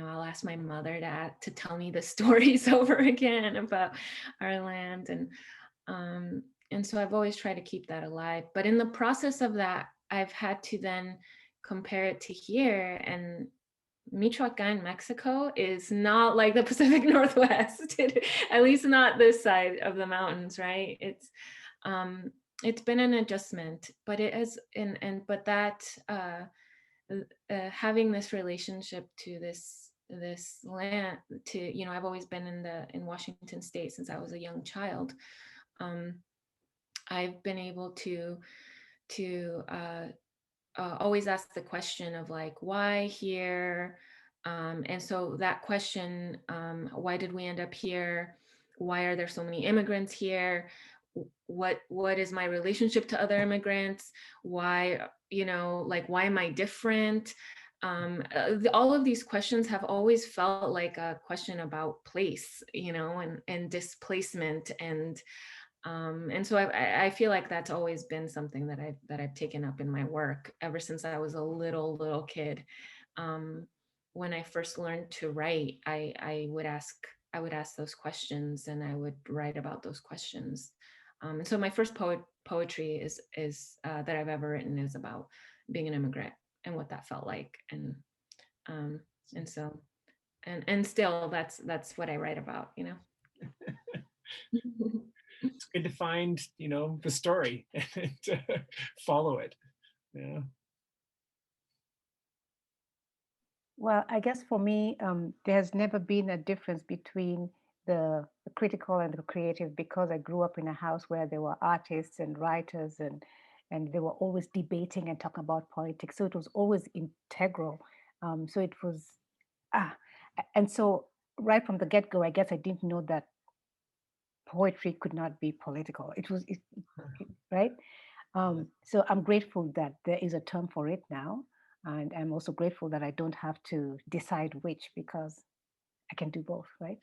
I'll ask my mother to tell me the stories over again about our land, and so I've always tried to keep that alive. But in the process of that, I've had to then compare it to here, and Michoacan, Mexico is not like the Pacific Northwest, at least not this side of the mountains, right? It's been an adjustment, but it has, but that having this relationship to this land, to I've always been in Washington State since I was a young child. I've been able to always ask the question of like, why here? And so that question, why did we end up here? Why are there so many immigrants here? What is my relationship to other immigrants? Why, why am I different? All of these questions have always felt like a question about place, and displacement, and so I feel like that's always been something that I've taken up in my work ever since I was a little kid. When I first learned to write, I would ask those questions, and I would write about those questions. And so my first poetry is that I've ever written is about being an immigrant and what that felt like, and so and still that's what I write about. It's good to find, the story and follow it. Yeah. Well, I guess for me, there has never been a difference between the critical and the creative, because I grew up in a house where there were artists and writers, and they were always debating and talking about politics. So it was always integral. So it was, and so right from the get-go, I guess I didn't know that poetry could not be political. It was, right? So I'm grateful that there is a term for it now. And I'm also grateful that I don't have to decide which, because I can do both, right?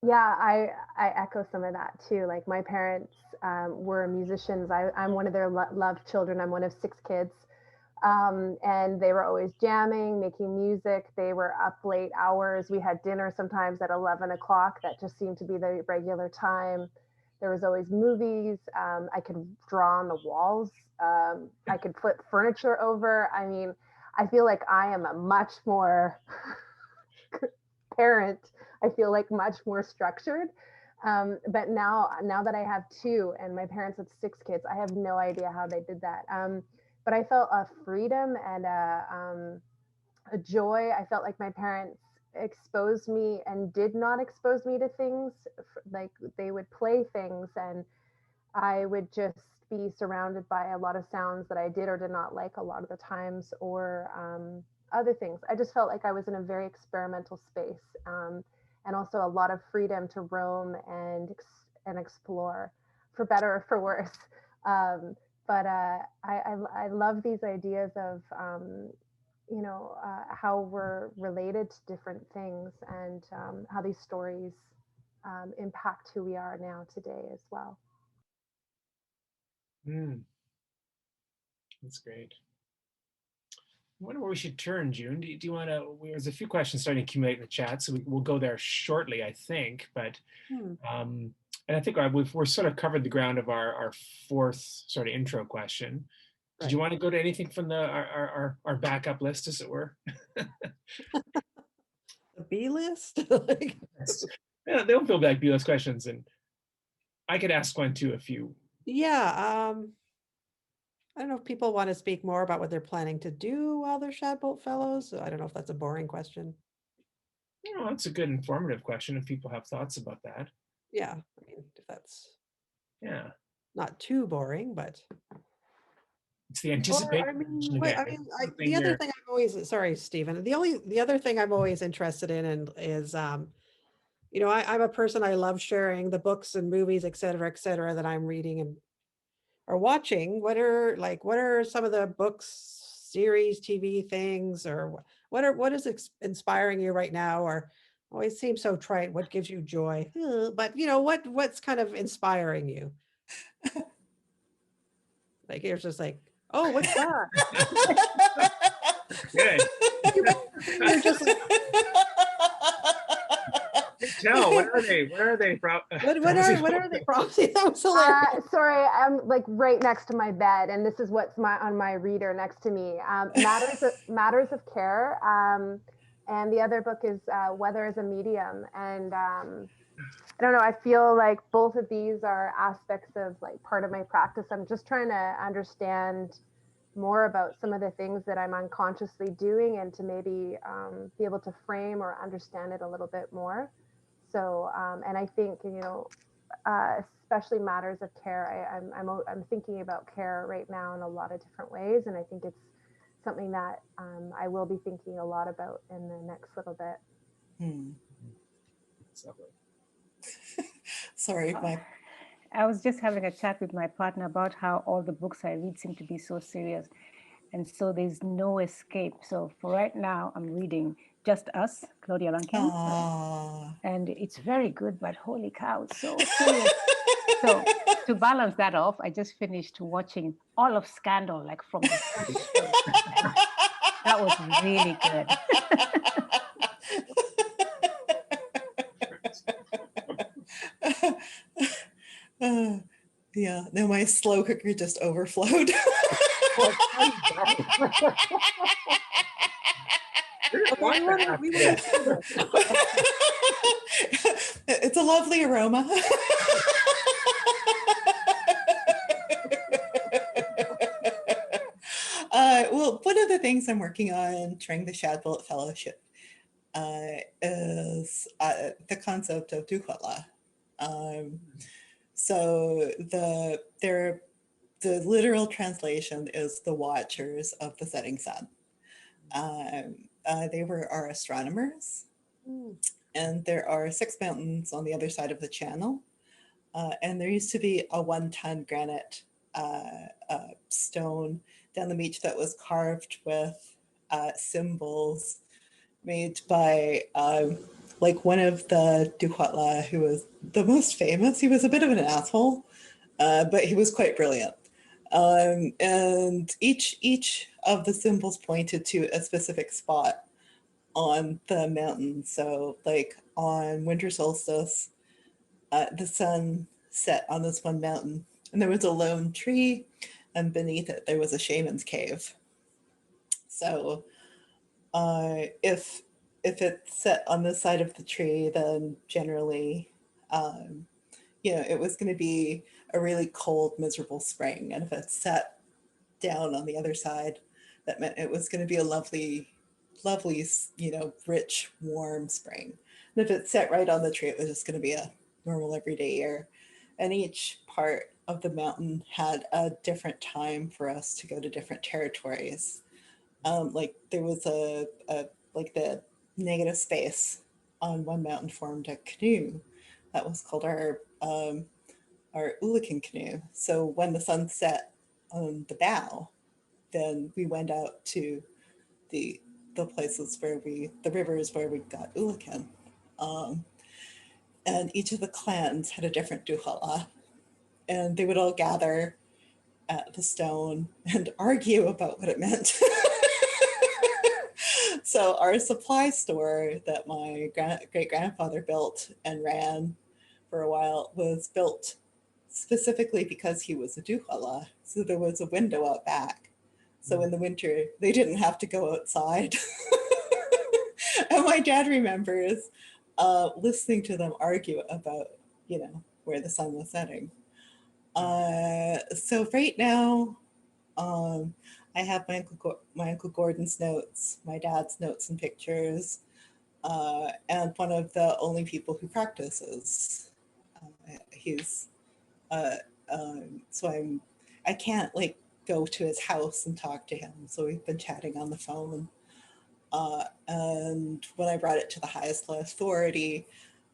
Yeah, I echo some of that too. Like my parents were musicians. I'm one of their loved children. I'm one of 6 kids. And they were always jamming, making music. They were up late hours. We had dinner sometimes at 11 o'clock. That just seemed to be the regular time. There was always movies. I could draw on the walls. I could flip furniture over. I mean, I feel like I am a much more parent. I feel like much more structured. But now that I have 2 and my parents had 6 kids, I have no idea how they did that. But I felt a freedom and a joy. I felt like my parents exposed me and did not expose me to things. Like they would play things, and I would just be surrounded by a lot of sounds that I did or did not like a lot of the times, or other things. I just felt like I was in a very experimental space, and also a lot of freedom to roam and explore, for better or for worse. But I love these ideas of how we're related to different things, and how these stories impact who we are now today as well. That's great. I wonder where we should turn, June. Do you want to? There's a few questions starting to accumulate in the chat, so we'll go there shortly, I think. But and I think we're sort of covered the ground of our 4th sort of intro question. Did you want to go to anything from our backup list, as it were? The B list? Yeah, they'll feel like B list questions, and I could ask one too if you. Yeah. I don't know if people want to speak more about what they're planning to do while they're Shadbolt Fellows. I don't know if that's a boring question. No, that's a good informative question if people have thoughts about that. Yeah, I mean, if that's not too boring, but. It's the Or, anticipation. I mean, again. the other thing I'm always, sorry, Stephen, the other thing I'm always interested in and is, you know, I'm a person, I love sharing the books and movies, et cetera, that I'm reading and or watching. What are some of the books, series, TV things, or what is inspiring you right now? Or always seems so trite. What gives you joy? But you know, what's kind of inspiring you? Like it's just like, oh, what's that? Good. You're just like, Tell, what are they? Where are they from? what are they from? That was hilarious. Sorry, I'm like right next to my bed, and this is what's on my reader next to me. Matters of Care, and the other book is Weather as a Medium. And I don't know. I feel like both of these are aspects of like part of my practice. I'm just trying to understand more about some of the things that I'm unconsciously doing, and to maybe be able to frame or understand it a little bit more. So, and I think, you know, especially Matters of Care, I'm thinking about care right now in a lot of different ways, and I think it's something that I will be thinking a lot about in the next little bit. Sorry, I was just having a chat with my partner about how all the books I read seem to be so serious. And so there's no escape. So for right now, I'm reading Just Us, Claudia Rankine. And it's very good, but holy cow, it's so serious. So to balance that off, I just finished watching all of Scandal, like from the first show. That was really good. Yeah, no, my slow cooker just overflowed. It's a lovely aroma. Well, one of the things I'm working on during the Shadbolt Fellowship is the concept of dukwala. So the literal translation is the watchers of the setting sun. They were our astronomers, and there are 6 mountains on the other side of the channel. And there used to be a 1-ton granite stone down the beach that was carved with symbols made by like one of the Dukwatla, who was the most famous. He was a bit of an asshole, but he was quite brilliant. And each of the symbols pointed to a specific spot on the mountain. So like on winter solstice, the sun set on this one mountain, and there was a lone tree, and beneath it there was a shaman's cave. So if it's set on this side of the tree, then generally, you know, it was going to be a really cold, miserable spring. And if it's set down on the other side, that meant it was going to be a lovely, you know, rich, warm spring. And if it's set right on the tree, it was just going to be a normal everyday year. And each part of the mountain had a different time for us to go to different territories. Like there was like the negative space on one mountain formed a canoe that was called our Ulakan canoe. So when the sun set on the bow, then we went out to the places where the rivers where we got Ulakan. And each of the clans had a different duhala, and they would all gather at the stone and argue about what it meant. So our supply store that my great-grandfather built and ran for a while was built specifically because he was a duhala. So there was a window out back. So in the winter, they didn't have to go outside. And my dad remembers listening to them argue about, you know, where the sun was setting. So right now, I have my Uncle Gordon's notes, my dad's notes and pictures, and one of the only people who practices. He's so I can't like go to his house and talk to him. So we've been chatting on the phone. And when I brought it to the Haisla Authority,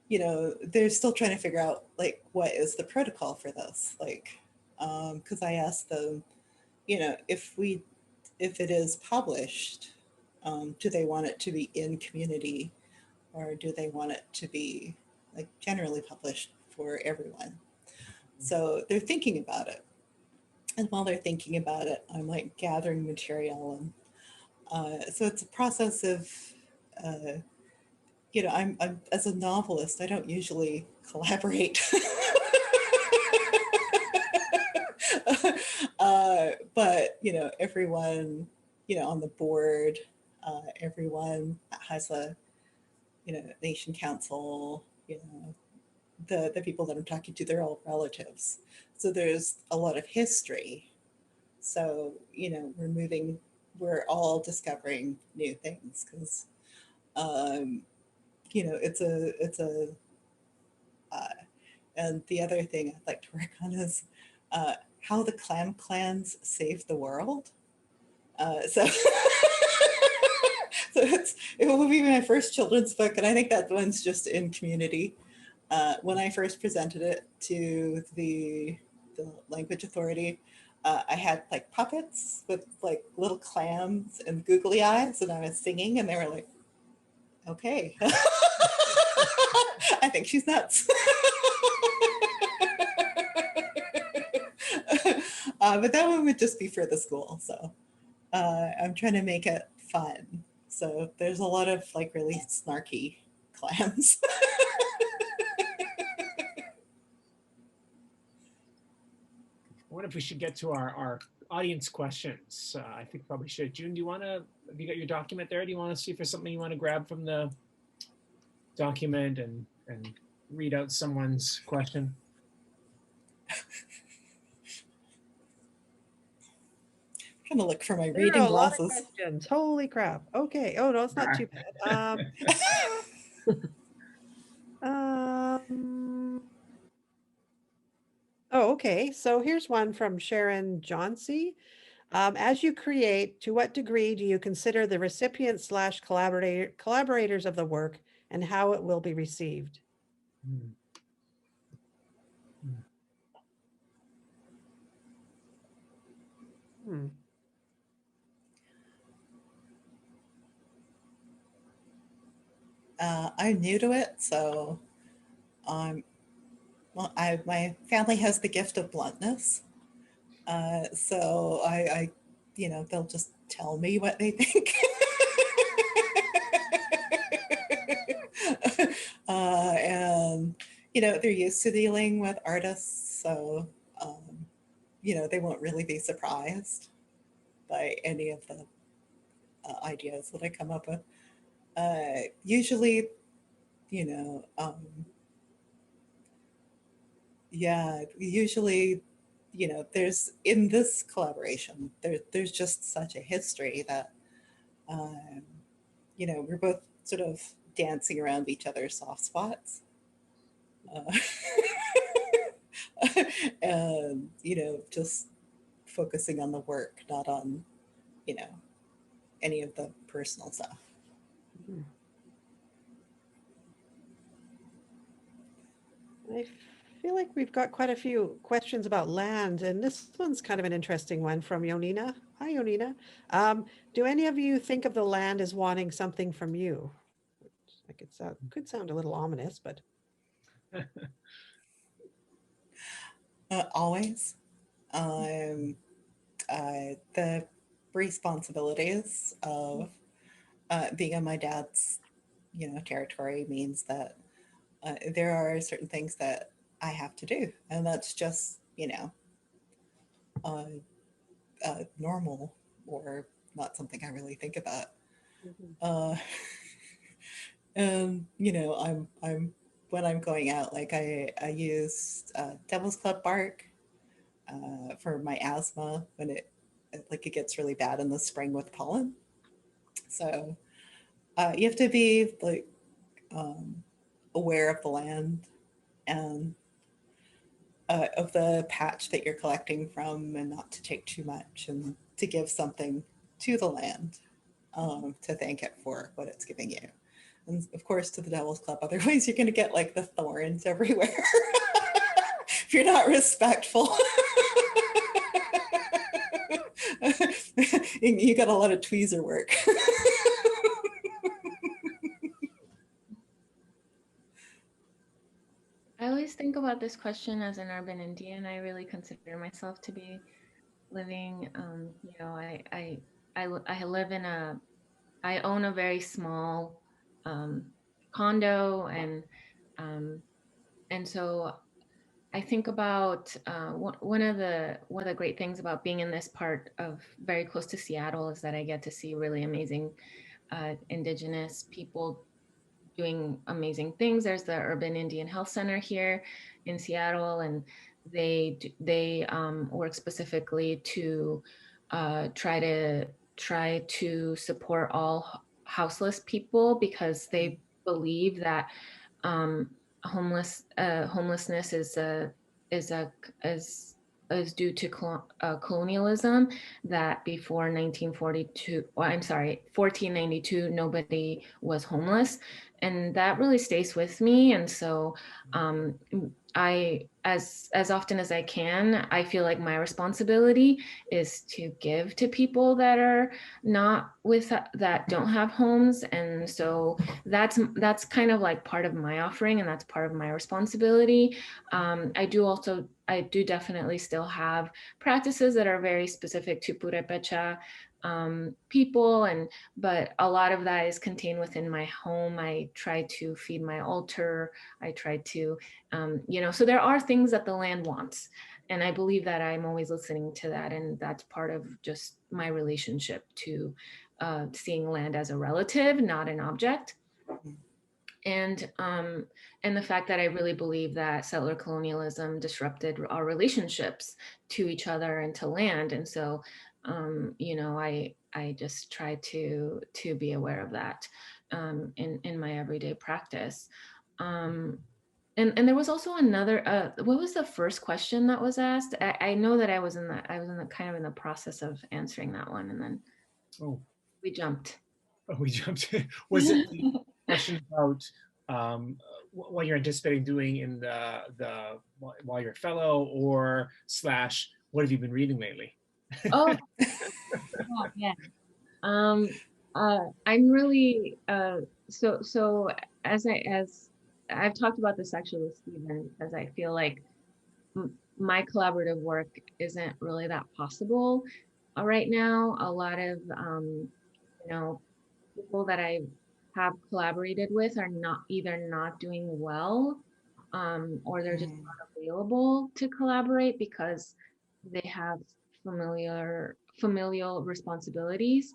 you know, they're still trying to figure out like, what is the protocol for this? Like, because I asked them, you know, if it is published, do they want it to be in community, or do they want it to be like generally published for everyone? So they're thinking about it. And while they're thinking about it, I'm like gathering material. And so it's a process of, you know, I'm as a novelist, I don't usually collaborate. But, you know, everyone, you know, on the board, everyone has a, you know, Nation Council, you know, the people that I'm talking to, they're all relatives. So there's a lot of history. So, you know, we're all discovering new things because, you know, and the other thing I'd like to work on is how the clam clans saved the world. So it will be my first children's book, and I think that one's just in community. When I first presented it to the Language Authority, I had like puppets with like little clams and googly eyes, and I was singing, and they were like, okay. I think she's nuts. But that one would just be for the school. So I'm trying to make it fun. So there's a lot of like really snarky clams. I wonder if we should get to our audience questions. I think probably should. June, have you got your document there? Do you want to see if there's something you want to grab from the document and read out someone's question? I'm trying to look for my There reading are a lot of glasses. questions. Holy crap. Okay. Oh, no, it's not too bad. Oh, okay. So here's one from Sharon Johnsey. As you create, to what degree do you consider the recipients / collaborators of the work and how it will be received? I'm new to it, so well, my family has the gift of bluntness. So I, you know, they'll just tell me what they think. And, you know, they're used to dealing with artists, so, you know, they won't really be surprised by any of the ideas that I come up with. Usually, you know, yeah, usually, you know, there's in this collaboration, there's just such a history that, you know, we're both sort of dancing around each other's soft spots. And, you know, just focusing on the work, not on, you know, any of the personal stuff. I feel like we've got quite a few questions about land, and this one's kind of an interesting one from Yonina. Hi, Yonina. Do any of you think of the land as wanting something from you? Like it could sound a little ominous, but. Always. The responsibilities of being on my dad's, you know, territory means that there are certain things that I have to do, and that's just, you know, normal or not something I really think about. And you know, I'm when I'm going out, like I use Devil's Club bark for my asthma when it gets really bad in the spring with pollen. So you have to be like aware of the land, and of the patch that you're collecting from, and not to take too much, and to give something to the land to thank it for what it's giving you. And of course, to the Devil's Club, otherwise you're going to get like the thorns everywhere if you're not respectful. You got a lot of tweezer work. I always think about this question as an urban Indian. I really consider myself to be living, you know, I live in I own a very small condo, and so I think about one of the great things about being in this part of very close to Seattle is that I get to see really amazing Indigenous people doing amazing things. There's the Urban Indian Health Center here in Seattle, and they work specifically to try to support all houseless people, because they believe that homelessness is due to colonialism, that before 1942, I'm sorry, 1492, nobody was homeless. And that really stays with me. And so I, as often as I can, I feel like my responsibility is to give to people that are not that don't have homes. And so that's kind of like part of my offering, and that's part of my responsibility. I do definitely still have practices that are very specific to Purepécha people, but a lot of that is contained within my home. I try to feed my altar. I try to, so there are things that the land wants, and I believe that I'm always listening to that, and that's part of just my relationship to seeing land as a relative, not an object. And the fact that I really believe that settler colonialism disrupted our relationships to each other and to land. And so, I just try to be aware of that in my everyday practice. And there was also another. What was the first question that was asked? I know that I was in the kind of in the process of answering that one, and then we jumped. Oh, we jumped. Was it the question about what you're anticipating doing in the while you're a fellow, or / what have you been reading lately? Oh, yeah. I'm really so as I've talked about this actually with Stephen, because I feel like my collaborative work isn't really that possible right now. A lot of people that I have collaborated with are either not doing well, or they're just not available to collaborate because they have familial responsibilities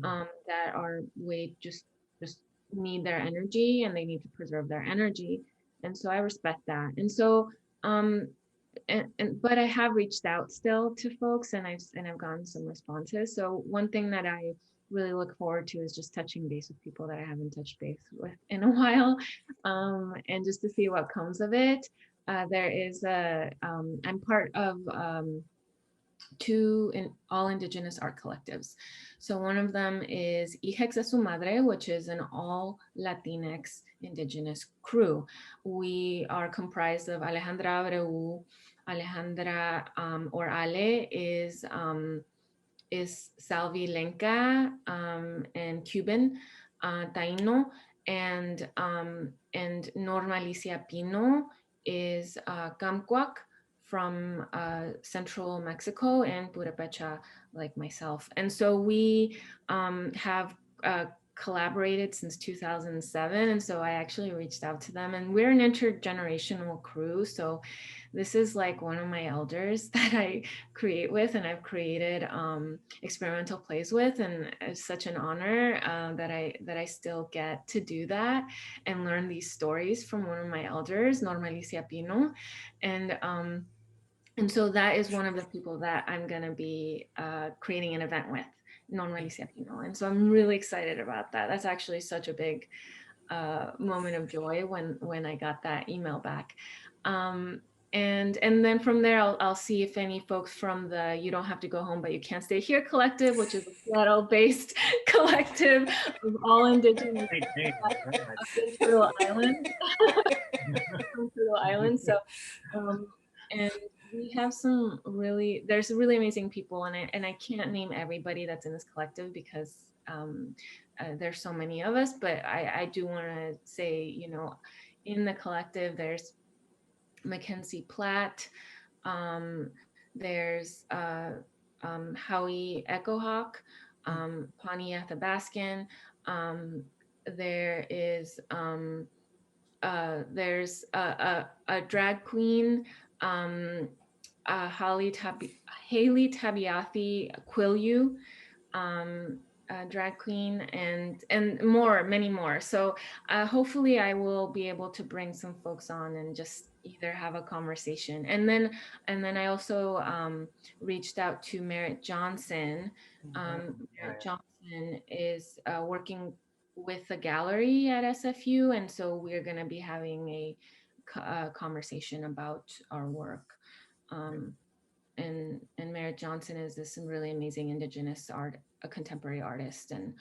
that are just need their energy, and they need to preserve their energy. And so I respect that. And so but I have reached out still to folks, and I've gotten some responses. So one thing that I really look forward to is just touching base with people that I haven't touched base with in a while, and just to see what comes of it. There is I'm part of two all Indigenous art collectives. So one of them is Hijas de su Madre, which is an all Latinx Indigenous crew. We are comprised of Alejandra Abreu. Alejandra, or Ale, is Salvi Lenca, and Cuban, Taino, and Norma Alicia Pino is Camcuac from central Mexico, and Purepécha, like myself. And so we have collaborated since 2007, and so I actually reached out to them, and we're an intergenerational crew. So this is like one of my elders that I create with, and I've created experimental plays with, and it's such an honor that I still get to do that and learn these stories from one of my elders, Norma Alicia Pino, and so that is one of the people that I'm going to be creating an event with, Norma Alicia Pino. And so I'm really excited about that. That's actually such a big moment of joy when I got that email back. And then from there, I'll see if any folks from the You Don't Have to Go Home But You Can't Stay Here collective, which is a Seattle-based collective of all Indigenous Great name. in Turtle Island. From Turtle Island. So, and we have there's really amazing people, and I can't name everybody that's in this collective because there's so many of us, but I do want to say, you know, in the collective, there's Mackenzie Platt, there's Howie Echohawk, Pawnee Athabaskan, there's a drag queen, Haley Tabiathi Quillu, drag queen, and many more. So hopefully I will be able to bring some folks on and just either have a conversation. And then I also reached out to Merritt Johnson. Merritt Johnson is working with the gallery at SFU, and so we're going to be having a conversation about our work. And Merritt Johnson is this really amazing Indigenous art, a contemporary artist, and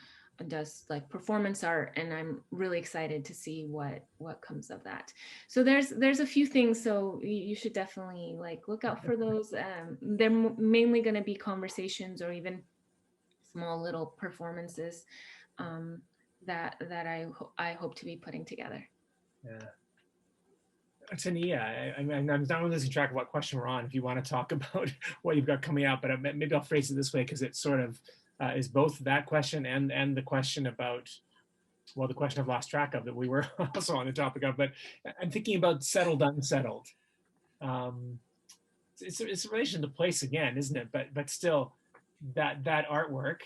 does like performance art, and I'm really excited to see what comes of that. So there's a few things, so you should definitely like look out for those. They're mainly going to be conversations or even small little performances that I hope to be putting together. Yeah. Otoniya, I'm not losing track of what question we're on. If you want to talk about what you've got coming out, but maybe I'll phrase it this way because it sort of is both that question and the question about, well, the question I've lost track of that we were also on the topic of. But I'm thinking about settled, unsettled. It's a relation to place again, isn't it? But still, that artwork.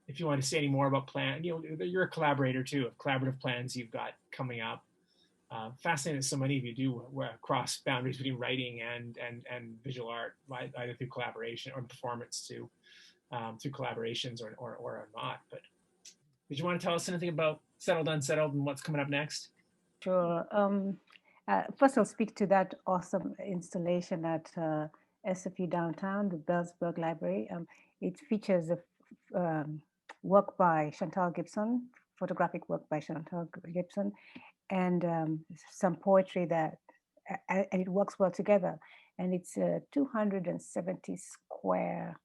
If you want to say any more about plan, you know, you're a collaborator too of collaborative plans you've got coming up. Fascinating that so many of you do cross boundaries between writing and visual art, either through collaboration or performance too, through collaborations or not. But did you want to tell us anything about Settled Unsettled and what's coming up next? Sure. First, I'll speak to that awesome installation at SFU downtown, the Bellsburg Library. It features a work by Chantal Gibson, photographic work by Chantal Gibson, and some poetry that, and it works well together. And it's 270 square,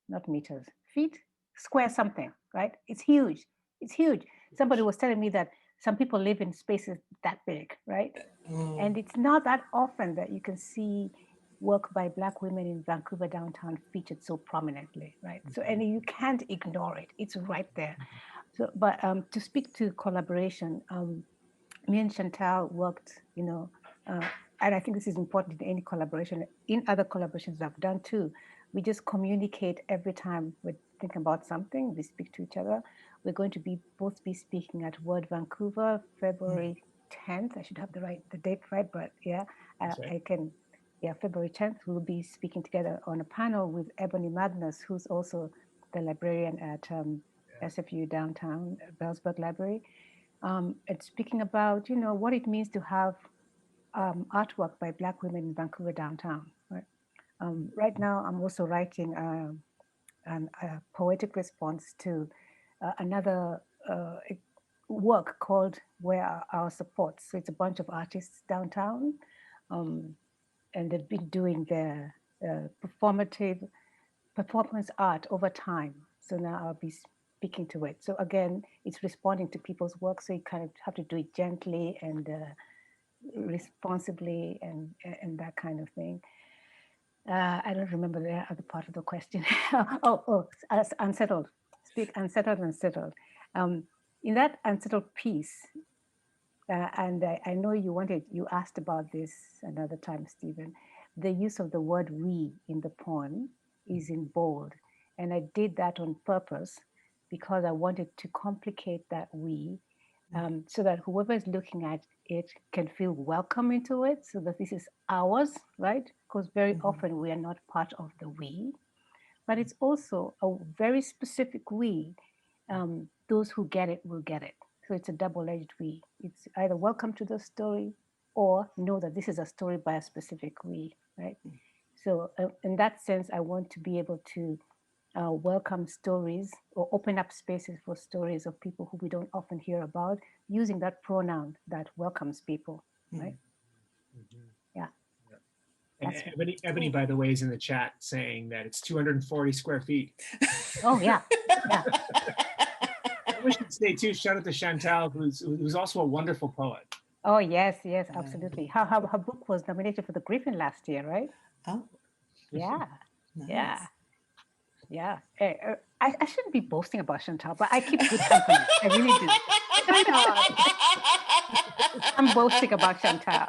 not meters, feet, square something, right? It's huge. It's huge. Somebody was telling me that some people live in spaces that big, right? And it's not that often that you can see work by Black women in Vancouver downtown featured so prominently, right? So, and you can't ignore it. It's right there. So, but to speak to collaboration, me and Chantal worked, you know, and I think this is important in any collaboration. In other collaborations I've done too, we just communicate every time we think about something, we speak to each other. We're going to both be speaking at Word Vancouver, February 10th. I should have the date right, but yeah, I can. Yeah, February 10th, we'll be speaking together on a panel with Ebony Madness, who's also the librarian at SFU downtown, Bellsburg Library. And speaking about, you know, what it means to have artwork by Black women in Vancouver downtown. Right, right now, I'm also writing a poetic response to another work called Where Are Our Supports? So it's a bunch of artists downtown, and they've been doing their performance art over time. So now I'll be speaking to it. So again, it's responding to people's work. So you kind of have to do it gently and responsibly and that kind of thing. I don't remember the other part of the question. Unsettled. Speak unsettled and settled. In that unsettled piece, and I know you asked about this another time, Stephen, the use of the word we in the poem is in bold. And I did that on purpose because I wanted to complicate that we so that whoever is looking at it can feel welcome into it, so that this is ours, right? Because very often we are not part of the we, but it's also a very specific we. Those who get it will get it. So it's a double-edged we. It's either welcome to the story or know that this is a story by a specific we, right? So in that sense, I want to be able to welcome stories or open up spaces for stories of people who we don't often hear about, using that pronoun that welcomes people, right? Yeah. And That's Ebony, by the way, is in the chat saying that it's 240 square feet. Oh, yeah. Yeah. I wish to say too, shout out to Chantal, who's also a wonderful poet. Oh, yes, yes, absolutely. Her book was nominated for the Griffin last year, right? Oh, Yeah. nice. Yeah. Yeah. I shouldn't be boasting about Chantal, but I keep good company. I really do. Why not? I'm boasting about Chantal.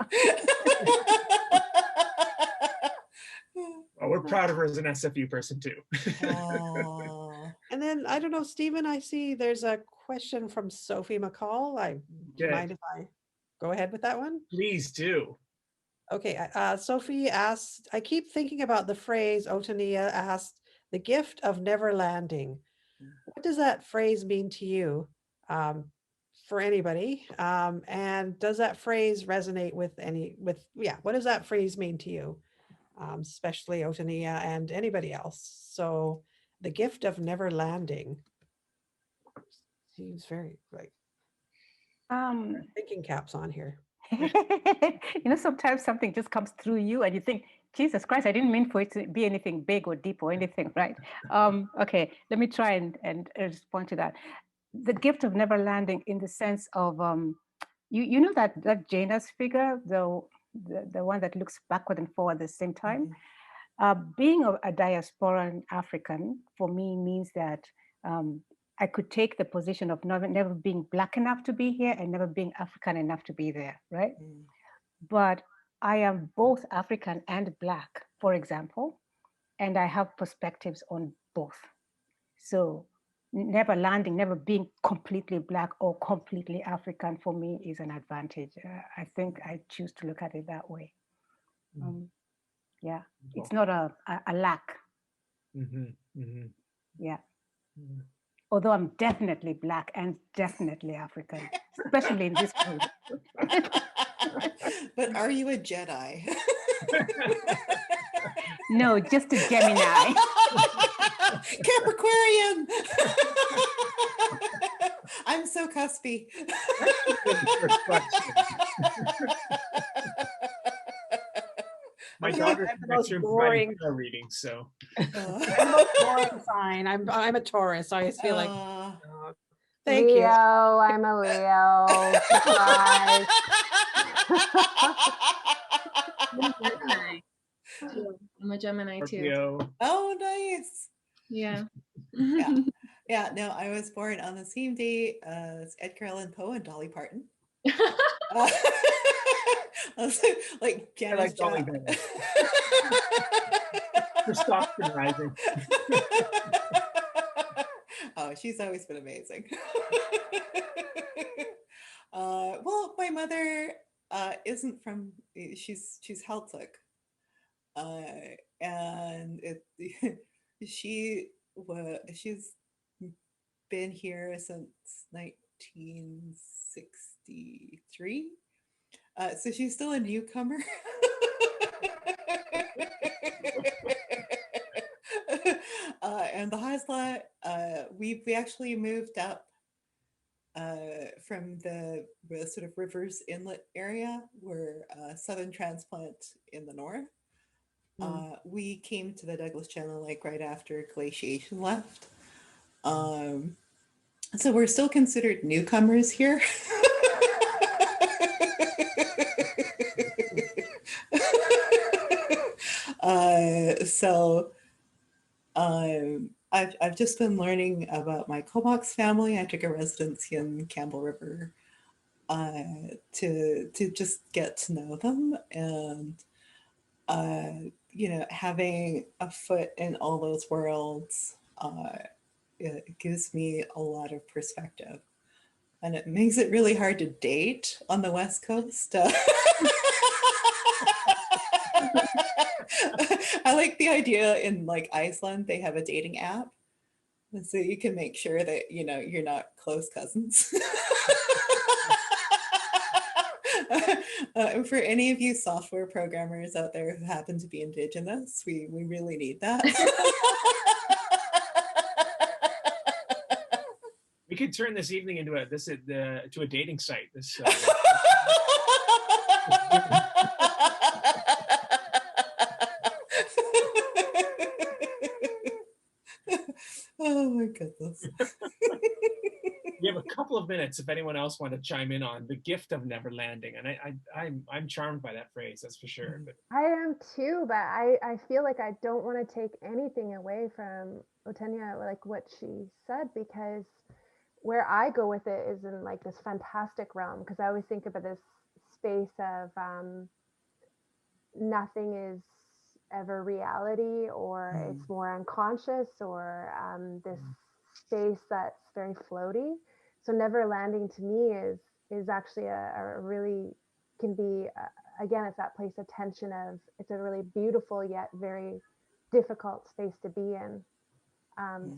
Well, we're proud of her as an SFU person too. Oh. And then, I don't know, Stephen, I see there's a question from Sophie McCall. Do you mind if I go ahead with that one? Please do. Okay, Sophie asked, I keep thinking about the phrase Otoniya asked, the gift of never landing. What does that phrase mean to you, for anybody? And does that phrase resonate with what does that phrase mean to you? Especially Otoniya and anybody else. So the gift of never landing seems very like thinking caps on here. Sometimes something just comes through you and you think, Jesus Christ, I didn't mean for it to be anything big or deep or anything, right? Okay, let me try and respond to that. The gift of never landing in the sense of, you know that Janus figure, the one that looks backward and forward at the same time. Being a diasporan African for me means that I could take the position of never being Black enough to be here and never being African enough to be there, right? But I am both African and Black, for example, and I have perspectives on both. So never landing, never being completely Black or completely African for me is an advantage. I think I choose to look at it that way. Yeah, it's not a lack. Yeah. Although I'm definitely Black and definitely African, especially in this group. But are you a Jedi? No, just a Gemini. Capricorn. I'm so cuspy. My daughter's the most boring reading, so I'm the most boring sign. I'm a Taurus, so I just feel like thank Leo, you. I'm a Leo. Surprise. I'm a Gemini too. Scorpio. Oh, nice. Yeah. Yeah, no, I was born on the same day as Edgar Allan Poe and Dolly Parton. Like Janice Dolly better. For Stockton Rising. Oh, she's always been amazing. Well, my mother isn't from, she's Heiltsuk. And she's been here since 1963. So she's still a newcomer. And the Haisla, we actually moved up from the sort of rivers inlet area. We're southern transplant in the north. We came to the Douglas Channel like right after glaciation left. So we're still considered newcomers here. I've just been learning about my Comox family. I took a residency in Campbell River to just get to know them, and having a foot in all those worlds, it gives me a lot of perspective, and it makes it really hard to date on the West Coast. I like the idea in like Iceland, they have a dating app. And so you can make sure that, you're not close cousins. And for any of you software programmers out there who happen to be Indigenous, we really need that. We could turn this evening into to a dating site. This. Oh my goodness. We have a couple of minutes if anyone else want to chime in on the gift of never landing, and I'm charmed by that phrase, that's for sure. But I am too, but I feel like I don't want to take anything away from Otoniya, like what she said, because where I go with it is in like this fantastic realm, because I always think about this space of nothing is ever reality, or it's more unconscious, or this space that's very floaty. So never landing to me is actually a really, can be again, it's that place of tension of, it's a really beautiful yet very difficult space to be in.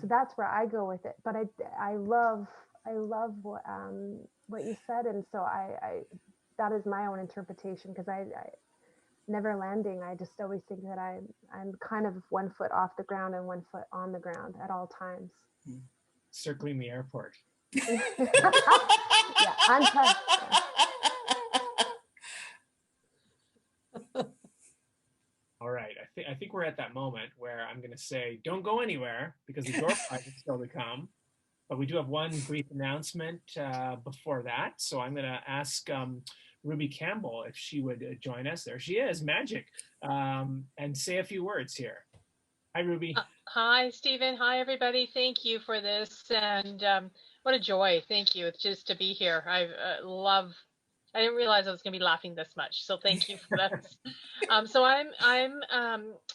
So that's where I go with it. But I love what you said, and so I that is my own interpretation, because I never landing, I just always think that I'm kind of 1 foot off the ground and 1 foot on the ground at all times. Circling the airport. Yeah, untouched. All right, I think we're at that moment where I'm going to say, don't go anywhere, because the door prize is still to come. But we do have one brief announcement before that. So I'm going to ask Ruby Campbell if she would join us. There she is, magic, and say a few words here. Hi, Ruby. Hi, Stephen. Hi, everybody. Thank you for this, and what a joy. Thank you. It's just to be here. I didn't realize I was going to be laughing this much, so thank you for this. So I'm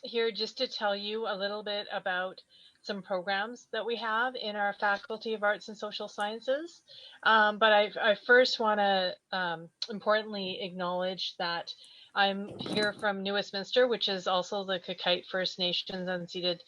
here just to tell you a little bit about some programs that we have in our Faculty of Arts and Social Sciences. But I first want to importantly acknowledge that I'm here from New Westminster, which is also the Kakite First Nations unceded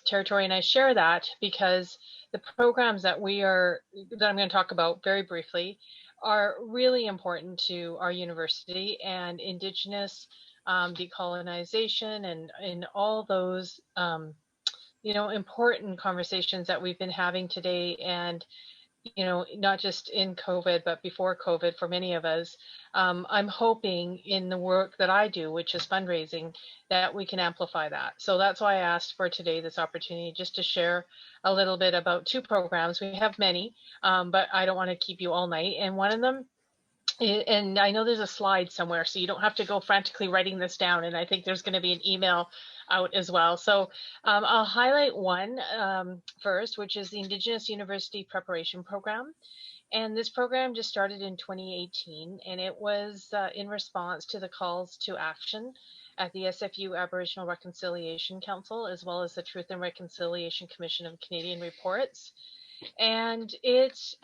territory, and I share that because the programs that I'm going to talk about very briefly are really important to our university and Indigenous decolonization and in all those important conversations that we've been having today, and not just in COVID, but before COVID for many of us. I'm hoping in the work that I do, which is fundraising, that we can amplify that. So that's why I asked for today this opportunity, just to share a little bit about two programs. We have many, but I don't want to keep you all night. And one of them, and I know there's a slide somewhere, so you don't have to go frantically writing this down. And I think there's going to be an email out as well. So I'll highlight one first, which is the Indigenous University Preparation Program. And this program just started in 2018, and it was in response to the calls to action at the SFU Aboriginal Reconciliation Council, as well as the Truth and Reconciliation Commission of Canadian Reports. And it's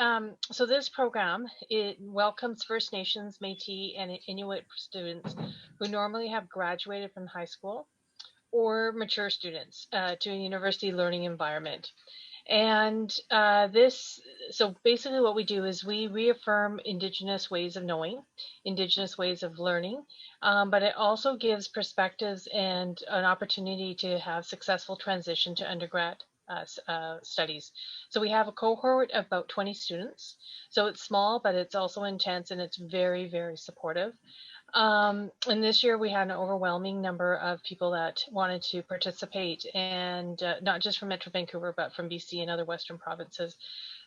so this program, it welcomes First Nations, Métis, and Inuit students who normally have graduated from high school or mature students to a university learning environment. And so basically what we do is we reaffirm Indigenous ways of knowing, Indigenous ways of learning, but it also gives perspectives and an opportunity to have successful transition to undergrad studies. So we have a cohort of about 20 students. So it's small, but it's also intense, and it's very, very supportive. And this year we had an overwhelming number of people that wanted to participate, and not just from Metro Vancouver, but from BC and other Western provinces.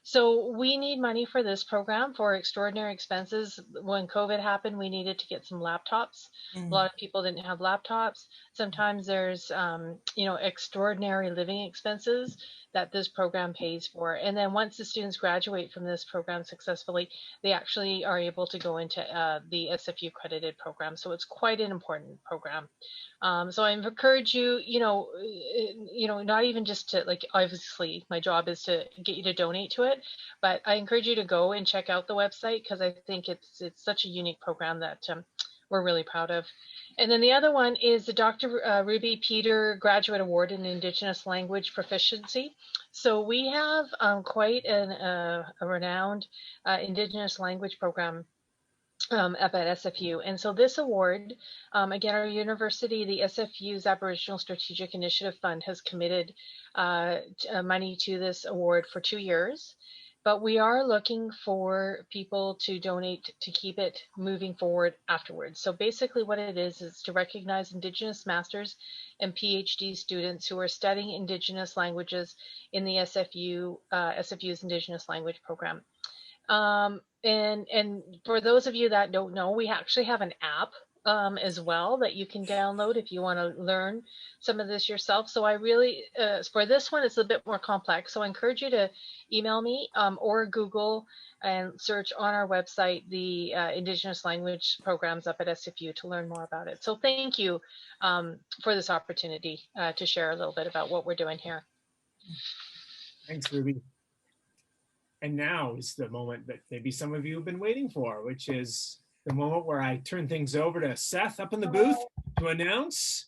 So we need money for this program for extraordinary expenses. When COVID happened, we needed to get some laptops. A lot of people didn't have laptops. Sometimes there's, extraordinary living expenses that this program pays for. And then once the students graduate from this program successfully, they actually are able to go into the SFU accredited program. So it's quite an important program. So I encourage you, not even just to, like, obviously my job is to get you to donate to it, but I encourage you to go and check out the website, because I think it's such a unique program that we're really proud of. And then the other one is the Dr. Ruby Peter Graduate Award in Indigenous Language Proficiency. So we have quite a renowned Indigenous language program up at SFU. And so this award, again, our university, the SFU's Aboriginal Strategic Initiative Fund has committed money to this award for 2 years. But we are looking for people to donate to keep it moving forward afterwards. So basically what it is to recognize Indigenous masters and PhD students who are studying Indigenous languages in the SFU's Indigenous language program. And for those of you that don't know, we actually have an app as well that you can download if you want to learn some of this yourself. So I really, for this one, it's a bit more complex. So I encourage you to email me or Google and search on our website the Indigenous language programs up at SFU to learn more about it. So thank you for this opportunity to share a little bit about what we're doing here. Thanks, Ruby. And now is the moment that maybe some of you have been waiting for, which is the moment where I turn things over to Seth up in the booth to announce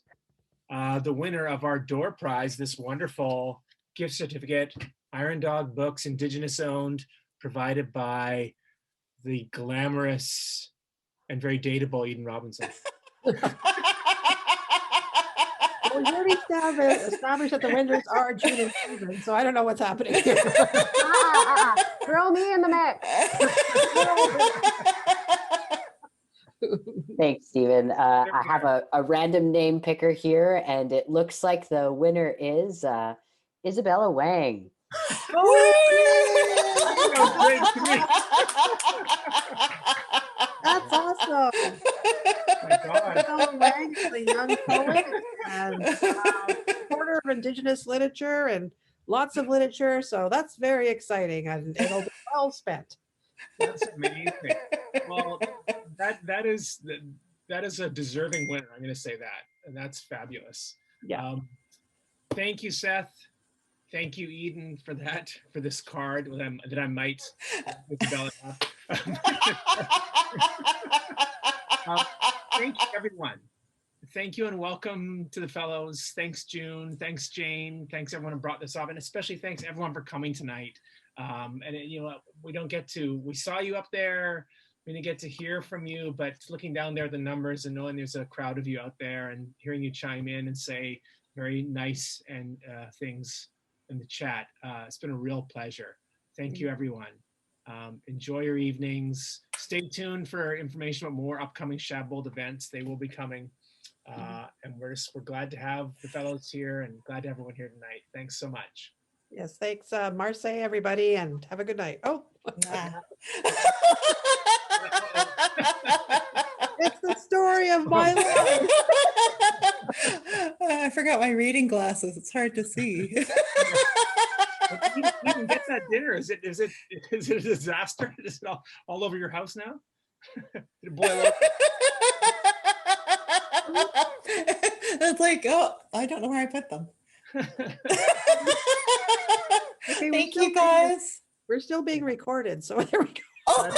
the winner of our door prize, this wonderful gift certificate, Iron Dog Books, Indigenous owned, provided by the glamorous and very dateable Eden Robinson. Well, we already established that the winners are June and Stephen, so I don't know what's happening here. Throw me in the mix. Thanks, Stephen. I have a random name picker here, and it looks like the winner is Isabella Wang. That's awesome. My God. Isabella Wang is a young poet and supporter of Indigenous literature and lots of literature. So that's very exciting, and it'll be well spent. That's amazing. Well, that is a deserving winner. I'm going to say that, and that's fabulous. Yeah. Thank you, Seth. Thank you, Eden, for this card that I might Isabella thank you, everyone. Thank you and welcome to the fellows. Thanks, June. Thanks, Jane. Thanks, everyone who brought this up, and especially thanks everyone for coming tonight. We saw you up there. We didn't get to hear from you, but looking down there at the numbers and knowing there's a crowd of you out there and hearing you chime in and say very nice and things in the chat, it's been a real pleasure. Thank you, everyone. Enjoy your evenings. Stay tuned for information about more upcoming Shadbolt events. They will be coming. And we're glad to have the fellows here and glad to have everyone here tonight. Thanks so much. Yes, thanks, Marseille, everybody, and have a good night. Oh, it's the story of my life. I forgot my reading glasses. It's hard to see. You can get that dinner. Is it a disaster? Is it all over your house now? Did it boil over? It's like, oh, I don't know where I put them. Okay, Thank you, guys. We're still being recorded, so there we go. Oh.